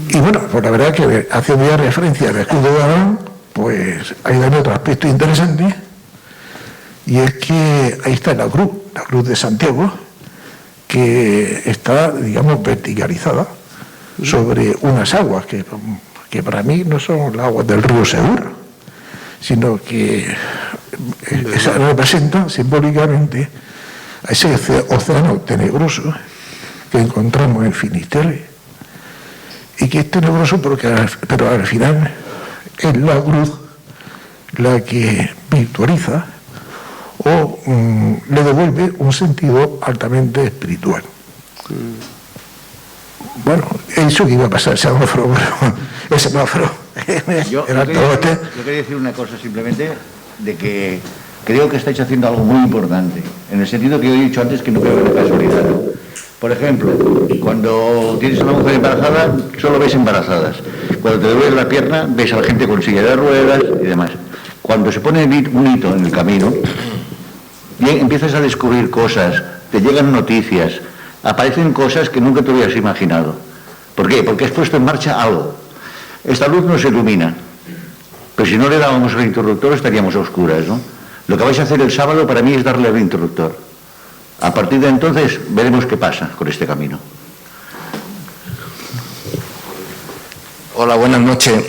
[SPEAKER 5] Y bueno, pues la verdad que haciendo ya referencia al escudo de Abarán, pues hay también otro aspecto interesante, y es que ahí está la cruz de Santiago, que está, digamos, verticalizada sobre unas aguas que para mí no son las aguas del río Segura, sino que representan simbólicamente a ese océano tenebroso que encontramos en Finisterre, y que es tenebroso pero al final es la cruz la que virtualiza o le devuelve un sentido altamente espiritual. Bueno, eso que iba a pasar, ese semáforo.
[SPEAKER 3] Yo quería decir una cosa simplemente, de que creo que estáis haciendo algo muy importante, en el sentido que yo he dicho antes, que no creo que sea casualidad. Por ejemplo, cuando tienes a una mujer embarazada, solo ves embarazadas. Cuando te duele la pierna, ves a la gente con silla de ruedas y demás. Cuando se pone un hito en el camino, empiezas a descubrir cosas, te llegan noticias, aparecen cosas que nunca te hubieras imaginado. ¿Por qué? Porque has puesto en marcha algo. Esta luz nos ilumina, pero si no le dábamos el interruptor estaríamos a oscuras, ¿no? Lo que vais a hacer el sábado para mí es darle el interruptor. A partir de entonces veremos qué pasa con este camino.
[SPEAKER 6] Hola, buenas noches.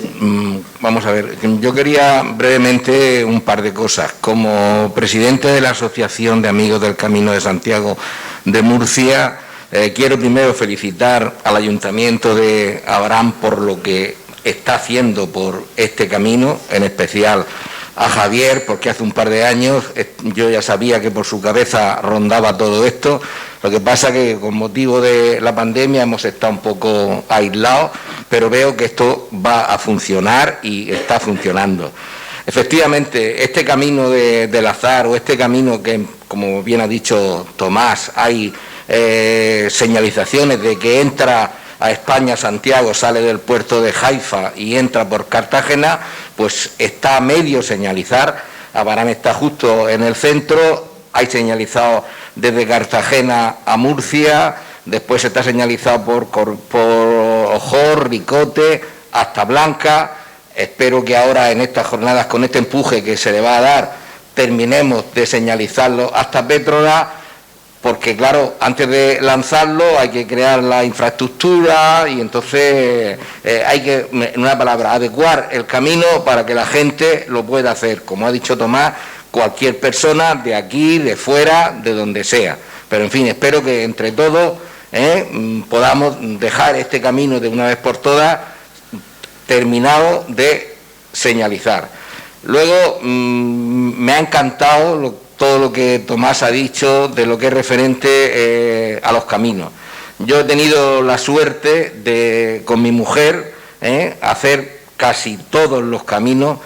[SPEAKER 6] Vamos a ver, yo quería brevemente un par de cosas. Como presidente de la Asociación de Amigos del Camino de Santiago de Murcia, quiero primero felicitar al Ayuntamiento de Abarán por lo que está haciendo por este camino, en especial a Javier, porque hace un par de años yo ya sabía que por su cabeza rondaba todo esto. Lo que pasa que con motivo de la pandemia hemos estado un poco aislados, pero veo que esto va a funcionar y está funcionando. Efectivamente, este camino del azar, o este camino que, como bien ha dicho Tomás, hay señalizaciones de que entra a España, Santiago, sale del puerto de Haifa y entra por Cartagena, pues está a medio señalizar. Abarán está justo en el centro, hay señalizado desde Cartagena a Murcia, después está señalizado por Ojor, Ricote, hasta Blanca. Espero que ahora en estas jornadas, con este empuje que se le va a dar, terminemos de señalizarlo hasta Pétrola, porque claro, antes de lanzarlo hay que crear la infraestructura y entonces hay que, en una palabra, adecuar el camino para que la gente lo pueda hacer, como ha dicho Tomás, cualquier persona de aquí, de fuera, de donde sea. Pero en fin, espero que entre todos podamos dejar este camino de una vez por todas terminado de señalizar. Luego, me ha encantado todo lo que Tomás ha dicho de lo que es referente a los caminos. Yo he tenido la suerte de, con mi mujer, hacer casi todos los caminos,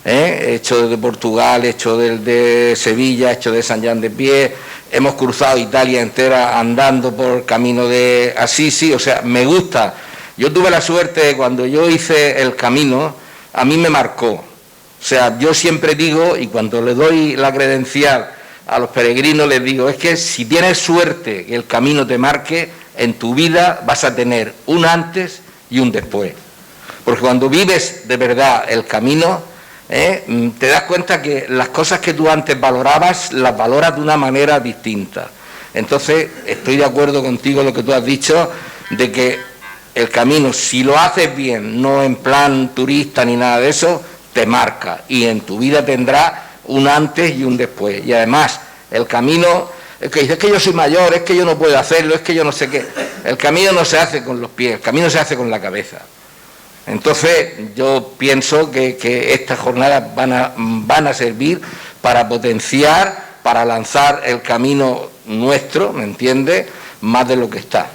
[SPEAKER 6] he hecho desde Portugal, he hecho desde Sevilla, he hecho de San Jean de Pied, hemos cruzado Italia entera andando por el camino de Assisi, o sea, me gusta. Yo tuve la suerte, cuando yo hice el camino, a mí me marcó. O sea, yo siempre digo, y cuando le doy la credencial a los peregrinos les digo, es que si tienes suerte que el camino te marque, en tu vida vas a tener un antes y un después. Porque cuando vives de verdad el camino, te das cuenta que las cosas que tú antes valorabas, las valoras de una manera distinta. Entonces, estoy de acuerdo contigo en lo que tú has dicho, de que el camino, si lo haces bien, no en plan turista ni nada de eso, te marca y en tu vida tendrás un antes y un después. Y además, el camino, es que dices que yo soy mayor, es que yo no puedo hacerlo, es que yo no sé qué. El camino no se hace con los pies, el camino se hace con la cabeza. Entonces, yo pienso que estas jornadas van a servir para potenciar, para lanzar el camino nuestro, ¿me entiendes?, más de lo que está.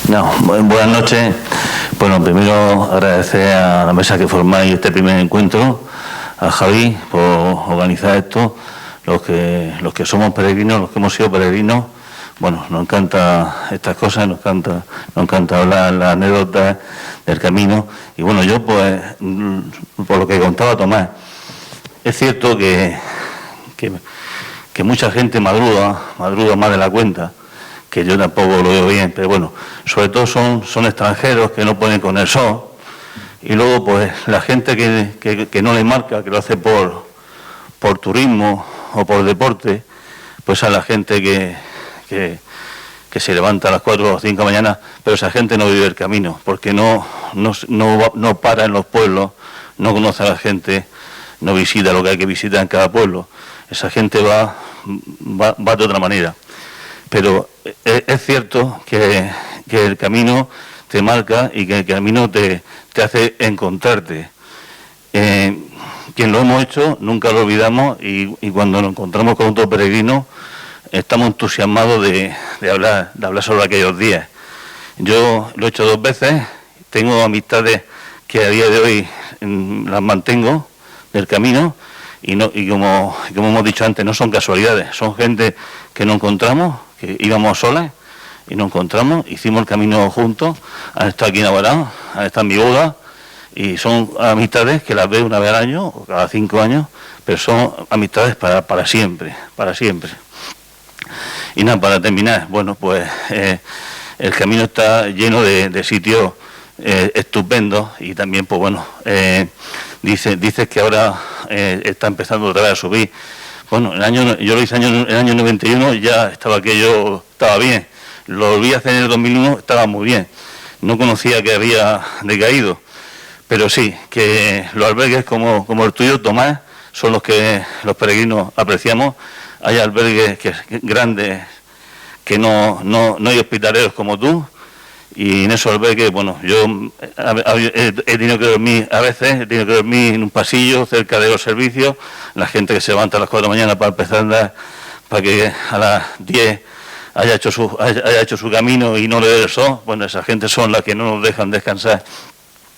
[SPEAKER 7] No, buenas noches. Bueno, primero agradecer a la mesa que formáis este primer encuentro, a Javi por organizar esto, los que somos peregrinos, los que hemos sido peregrinos. Bueno, nos encanta estas cosas, nos encanta hablar las anécdotas del camino. Y bueno, yo pues, por lo que contaba Tomás, es cierto que mucha gente madruga más de la cuenta, que yo tampoco lo veo bien, pero bueno, sobre todo son extranjeros que no pueden con el sol, y luego pues la gente que no le marca, que lo hace por turismo o por deporte, pues a la gente que se levanta a las 4 o 5 de la mañana, pero esa gente no vive el camino, porque no para en los pueblos, no conoce a la gente, no visita lo que hay que visitar en cada pueblo. Esa gente va de otra manera. Pero es cierto que el camino te marca y que el camino te hace encontrarte. Quien lo hemos hecho, nunca lo olvidamos, y cuando nos encontramos con otro peregrino, estamos entusiasmados de hablar sobre aquellos días. Yo lo he hecho 2 veces, tengo amistades que a día de hoy las mantengo del camino, y como hemos dicho antes, no son casualidades, son gente que nos encontramos, que íbamos solas y nos encontramos, hicimos el camino juntos, han estado aquí en Abarán, han estado en mi boda, y son amistades que las veo una vez al año o cada 5 años, pero son amistades para siempre, para siempre. Y nada, para terminar, bueno, pues el camino está lleno de sitios estupendos, y también, pues bueno, dices que ahora está empezando otra vez a subir. Bueno, yo lo hice en el año 91, ya estaba bien. Lo volví a hacer en el 2001, estaba muy bien. No conocía que había decaído, pero sí, que los albergues como el tuyo, Tomás, son los que los peregrinos apreciamos. Hay albergues grandes que no hay hospitaleros como tú, y en esos albergues, bueno, yo he tenido que dormir, a veces he tenido que dormir en un pasillo cerca de los servicios, la gente que se levanta a las 4 de la mañana para empezar a andar, para que a las 10 haya hecho su camino y no le dé el sol. Bueno, esa gente son las que no nos dejan descansar,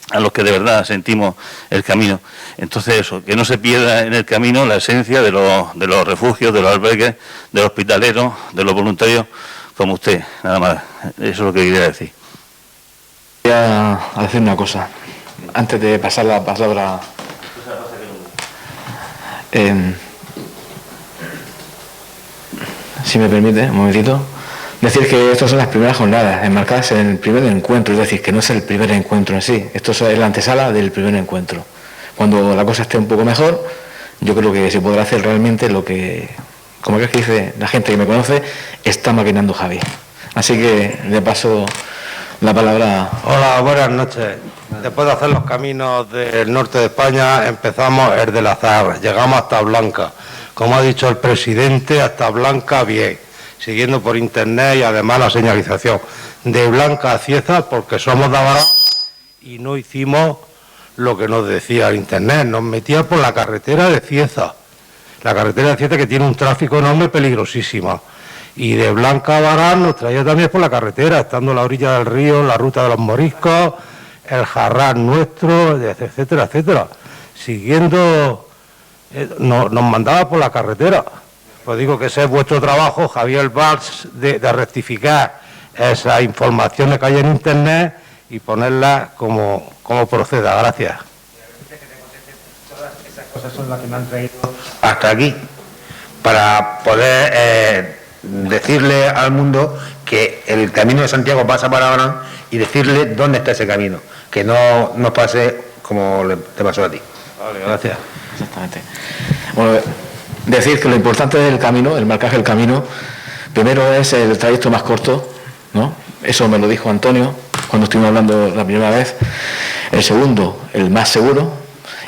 [SPEAKER 7] a los que de verdad sentimos el camino. Entonces eso, que no se pierda en el camino la esencia de los refugios, de los albergues, de los hospitaleros, de los voluntarios como usted, nada más. Eso es lo que quería decir.
[SPEAKER 2] Voy a decir una cosa, antes de pasar la palabra. Si me permite, un momentito. Decir que estas son las primeras jornadas, enmarcadas en el primer encuentro, es decir, que no es el primer encuentro en sí, esto es la antesala del primer encuentro. Cuando la cosa esté un poco mejor, yo creo que se podrá hacer realmente lo que, como es que dice la gente que me conoce, está maquinando Javi. Así que le paso la palabra.
[SPEAKER 8] Hola, buenas noches. Después de hacer los caminos del norte de España, empezamos el del Azahar, llegamos hasta Blanca. Como ha dicho el presidente, hasta Blanca bien, siguiendo por internet y además la señalización. De Blanca a Cieza, porque somos de Abarán y no hicimos lo que nos decía el internet, nos metía por la carretera de Cieza. La carretera de Cieza, que tiene un tráfico enorme, peligrosísima. Y de Blanca a Barán nos traía también por la carretera, estando a la orilla del río, la ruta de los moriscos, el jarrán nuestro, etcétera, etcétera. Siguiendo, nos mandaba por la carretera. Pues digo que ese es vuestro trabajo, Javier Valls, de rectificar esas informaciones que hay en Internet y ponerlas como proceda. Gracias.
[SPEAKER 1] Esas cosas son las que me han traído hasta aquí, para poder decirle al mundo que el Camino de Santiago pasa para Barán y decirle dónde está ese camino, que no nos pase como te pasó a ti.
[SPEAKER 2] Vale, gracias. Exactamente. Bueno, decir que lo importante del camino, el marcaje del camino, primero es el trayecto más corto, ¿no? Eso me lo dijo Antonio cuando estuvimos hablando la primera vez. El segundo, el más seguro,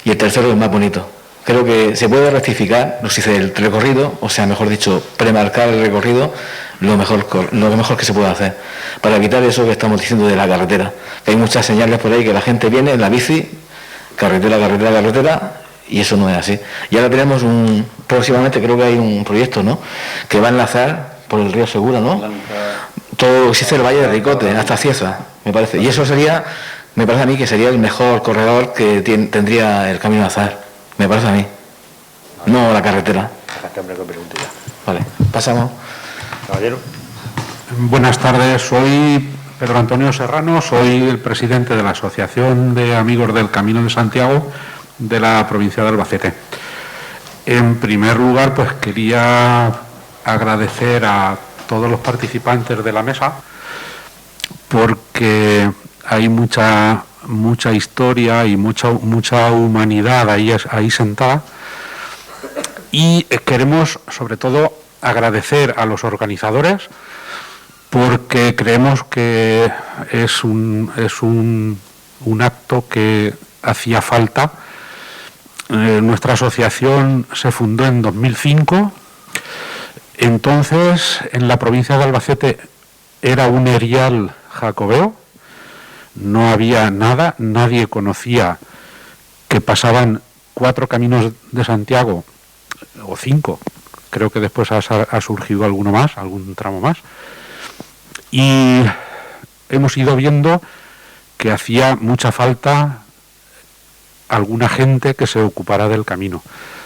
[SPEAKER 2] y el tercero, el más bonito. Creo que se puede rectificar, no sé si el recorrido, o sea, mejor dicho, premarcar el recorrido lo mejor que se puede hacer, para evitar eso que estamos diciendo de la carretera. Que hay muchas señales por ahí que la gente viene en la bici, carretera, carretera, carretera, y eso no es así. Y ahora tenemos próximamente creo que hay un proyecto, ¿no?, que va a enlazar por el río Segura, ¿no?, todo existe el Valle de Ricote, hasta Cieza, me parece. Y eso sería, me parece a mí que sería el mejor corredor que tendría el Camino de Azahar. Me parece a mí. No la carretera. Vale, pasamos.
[SPEAKER 1] Caballero.
[SPEAKER 9] Buenas tardes, soy Pedro Antonio Serrano, soy el presidente de la Asociación de Amigos del Camino de Santiago de la provincia de Albacete. En primer lugar, pues quería agradecer a todos los participantes de la mesa, porque hay mucha historia y mucha humanidad ahí sentada, y queremos sobre todo agradecer a los organizadores, porque creemos que es un acto que hacía falta. Nuestra asociación se fundó en 2005, entonces en la provincia de Albacete era un erial jacobeo, no había nada, nadie conocía que pasaban 4 caminos de Santiago, o 5, creo que después ha surgido alguno más, algún tramo más, y hemos ido viendo que hacía mucha falta alguna gente que se ocupara del camino.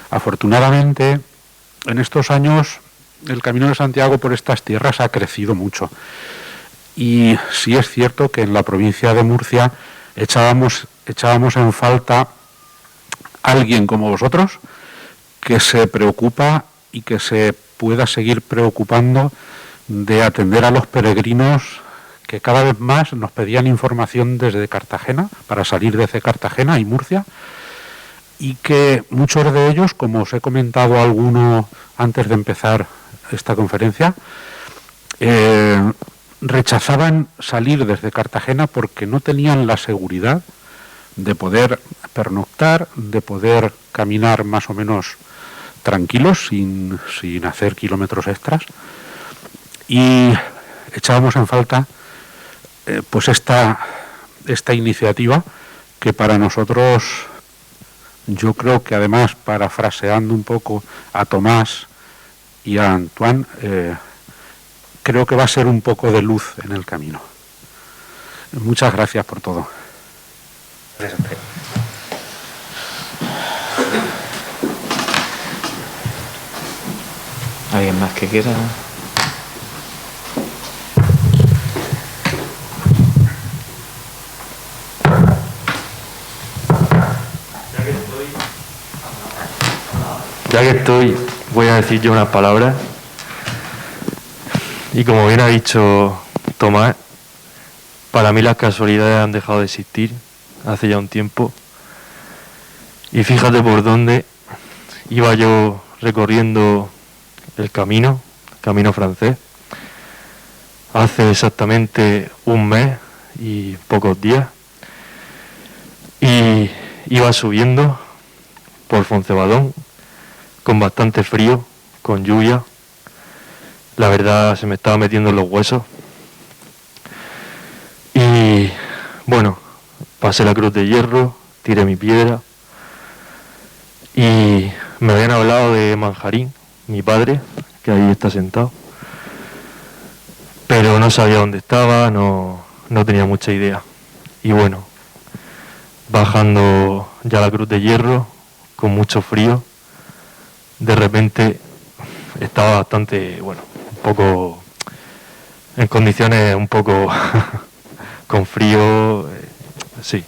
[SPEAKER 9] Afortunadamente, en estos años, el Camino de Santiago por estas tierras ha crecido mucho. Y sí es cierto que en la provincia de Murcia echábamos en falta alguien como vosotros, que se preocupa y que se pueda seguir preocupando de atender a los peregrinos que cada vez más nos pedían información desde Cartagena, para salir desde Cartagena y Murcia, y que muchos de ellos, como os he comentado alguno antes de empezar esta conferencia, rechazaban salir desde Cartagena porque no tenían la seguridad de poder pernoctar, de poder caminar más o menos tranquilos, sin hacer kilómetros extras, y echábamos en falta pues esta iniciativa, que para nosotros, yo creo que además, parafraseando un poco a Tomás y a Antoine, creo que va a ser un poco de luz en el camino. Muchas gracias por todo.
[SPEAKER 1] Gracias a usted.
[SPEAKER 2] ¿Alguien más que quiera?
[SPEAKER 10] Ya que estoy, voy a decir yo unas palabras. Y como bien ha dicho Tomás, para mí las casualidades han dejado de existir hace ya un tiempo. Y fíjate por dónde iba yo recorriendo el camino francés, hace exactamente un mes y pocos días, y iba subiendo por Foncebadón con bastante frío, con lluvia. La verdad se me estaba metiendo en los huesos. Y bueno, pasé la Cruz de Hierro, tiré mi piedra y me habían hablado de Manjarín, mi padre, que ahí está sentado. pero no sabía dónde estaba, no tenía mucha idea. Y bueno, bajando ya la Cruz de Hierro, con mucho frío, de repente estaba bastante, bueno, un poco en condiciones un poco con frío, sí.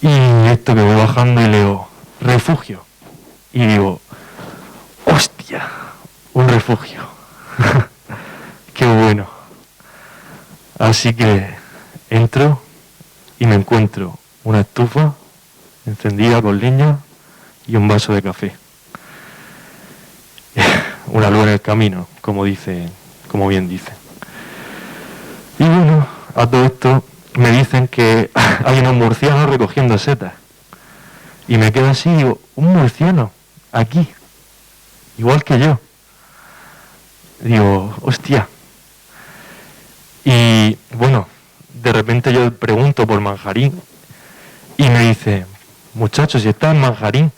[SPEAKER 10] Y esto que voy bajando y leo, refugio. Y digo, hostia, un refugio. Qué bueno. Así que entro y me encuentro una estufa encendida con leña y un vaso de café. Una luz en el camino, como bien dicen. Y bueno, a todo esto me dicen que hay unos murcianos recogiendo setas. Y me quedo así y digo, un murciano, aquí, igual que yo. Digo, hostia. Y bueno, de repente yo pregunto por Manjarín y me dice, muchachos, si estás en Manjarín.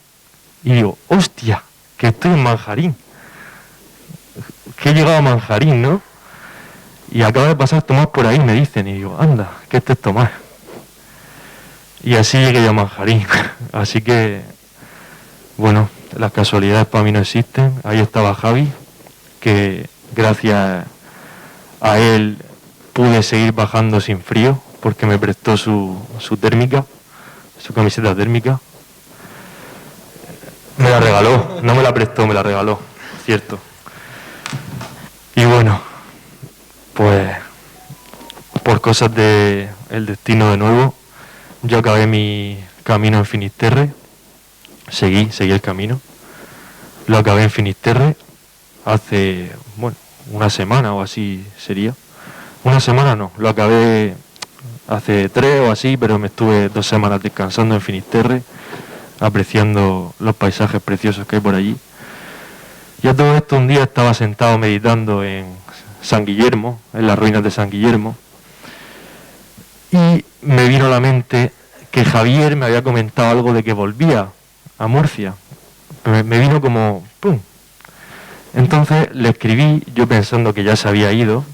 [SPEAKER 10] Y digo, hostia, que estoy en Manjarín. Que he llegado a Manjarín, ¿no? Y acaba de pasar Tomás por ahí, me dicen, y digo, anda, que este es Tomás. Y así llegué yo a Manjarín. Así que, bueno, las casualidades para mí no existen. Ahí estaba Javi, que gracias a él pude seguir bajando sin frío, porque me prestó su térmica, su camiseta térmica. Me la regaló, no me la prestó, me la regaló, cierto. Y bueno, pues por cosas del destino de nuevo, yo acabé mi camino en Finisterre, seguí el camino, lo acabé en Finisterre hace, bueno, una semana o así sería. Una semana no, lo acabé hace 3 o así, pero me estuve 2 semanas descansando en Finisterre, apreciando los paisajes preciosos que hay por allí. Y a todo esto un día estaba sentado meditando en San Guillermo, en las ruinas de San Guillermo, y me vino a la mente que Javier me había comentado algo de que volvía a Murcia. Me vino como ¡pum! Entonces le escribí, yo pensando que ya se había ido,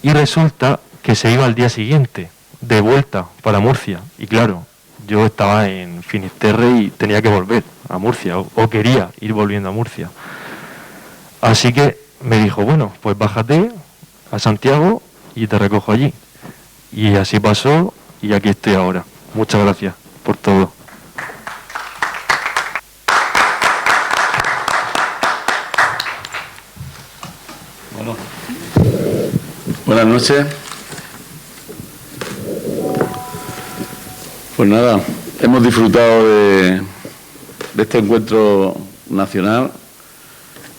[SPEAKER 10] y resulta que se iba al día siguiente, de vuelta para Murcia. Y claro, yo estaba en Finisterre y tenía que volver a Murcia, o quería ir volviendo a Murcia. Así que me dijo, bueno, pues bájate a Santiago y te recojo allí. Y así pasó y aquí estoy ahora. Muchas gracias por todo.
[SPEAKER 11] Bueno, buenas noches. Pues nada, hemos disfrutado de este encuentro nacional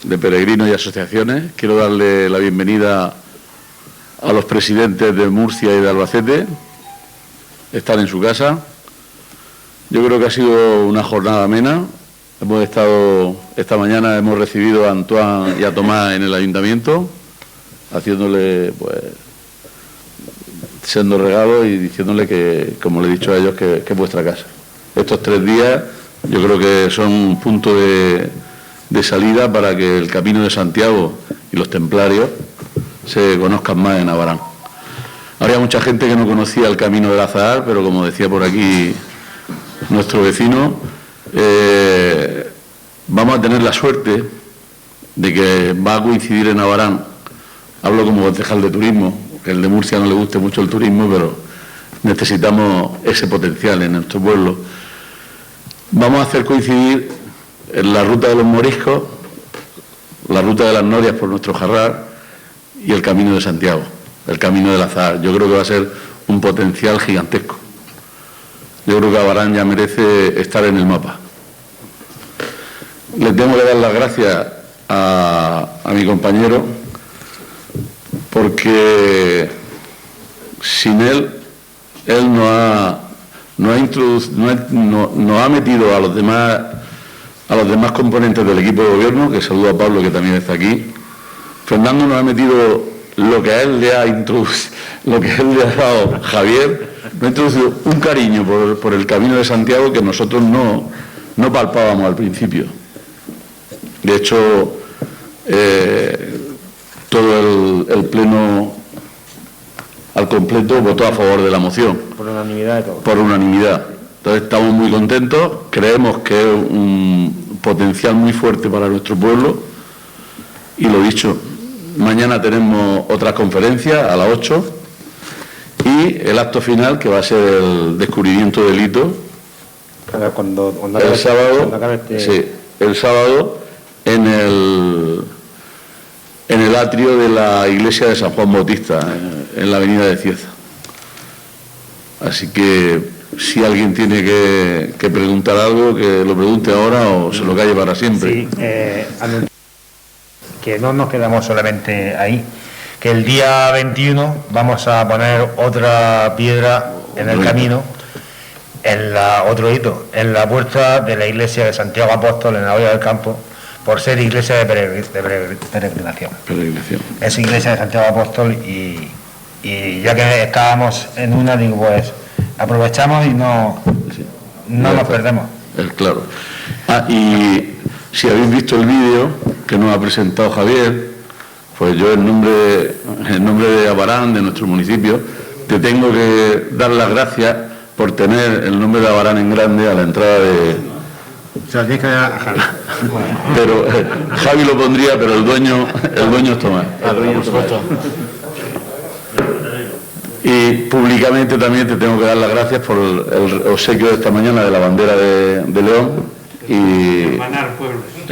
[SPEAKER 11] de peregrinos y asociaciones. Quiero darle la bienvenida a los presidentes de Murcia y de Albacete. Están en su casa. Yo creo que ha sido una jornada amena. Hemos estado, esta mañana hemos recibido a Antoine y a Tomás en el ayuntamiento, haciéndole, pues, siendo regalos y diciéndole que, como le he dicho a ellos, que es vuestra casa. Estos 3 días yo creo que son un punto de salida para que el Camino de Santiago y los templarios se conozcan más en Abarán. Había mucha gente que no conocía el Camino del Azahar, pero como decía por aquí nuestro vecino, vamos a tener la suerte de que va a coincidir en Abarán. Hablo como concejal de turismo, que el de Murcia no le guste mucho el turismo, pero necesitamos ese potencial en nuestro pueblo. Vamos a hacer coincidir en la ruta de los moriscos, la ruta de las norias por nuestro jarrar y el Camino de Santiago, el Camino del Azahar. Yo creo que va a ser un potencial gigantesco. Yo creo que Abarán ya merece estar en el mapa. Le tengo que dar las gracias a mi compañero, porque sin él nos ha metido a los demás componentes del equipo de gobierno, que saludo a Pablo, que también está aquí. Fernando nos ha metido lo que a él le ha introducido, lo que él le ha dado Javier, nos ha introducido un cariño por el Camino de Santiago que nosotros no palpábamos al principio. De hecho, todo el Pleno al completo votó a favor de la moción.
[SPEAKER 1] Por unanimidad de todo.
[SPEAKER 11] Por unanimidad. Entonces estamos muy contentos, creemos que es un potencial muy fuerte para nuestro pueblo y lo dicho, mañana tenemos otras conferencias a las 8 y el acto final que va a ser el descubrimiento del hito el sábado en el atrio de la iglesia de San Juan Bautista, en la avenida de Cieza. Así que si alguien tiene que preguntar algo, que lo pregunte ahora o se lo calle para siempre.
[SPEAKER 1] Sí, que no nos quedamos solamente ahí, que el día 21 vamos a poner otra piedra en el camino, otro hito, en la puerta de la iglesia de Santiago Apóstol en la Olla del Campo, por ser iglesia de peregrinación. Es iglesia de Santiago Apóstol y ya que estábamos en una, digo, pues aprovechamos y no nos perdemos.
[SPEAKER 11] Claro. Y si habéis visto el vídeo que nos ha presentado Javier, pues yo en nombre de Abarán, de nuestro municipio, te tengo que dar las gracias por tener el nombre de Abarán en grande a la entrada de...
[SPEAKER 1] O sea, tienes que dar a Javi.
[SPEAKER 11] Pero Javi lo pondría, pero el dueño es Tomás.
[SPEAKER 1] Por supuesto.
[SPEAKER 11] Y públicamente también te tengo que dar las gracias por el obsequio de esta mañana de la bandera de León y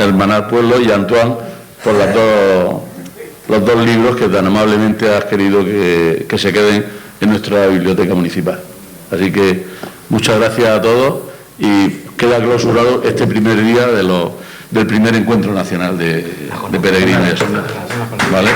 [SPEAKER 11] el Manar Pueblo y Antoine por los dos libros que tan amablemente has querido que se queden en nuestra biblioteca municipal. Así que muchas gracias a todos y queda clausurado este primer día del primer encuentro nacional de peregrinos. ¿Vale?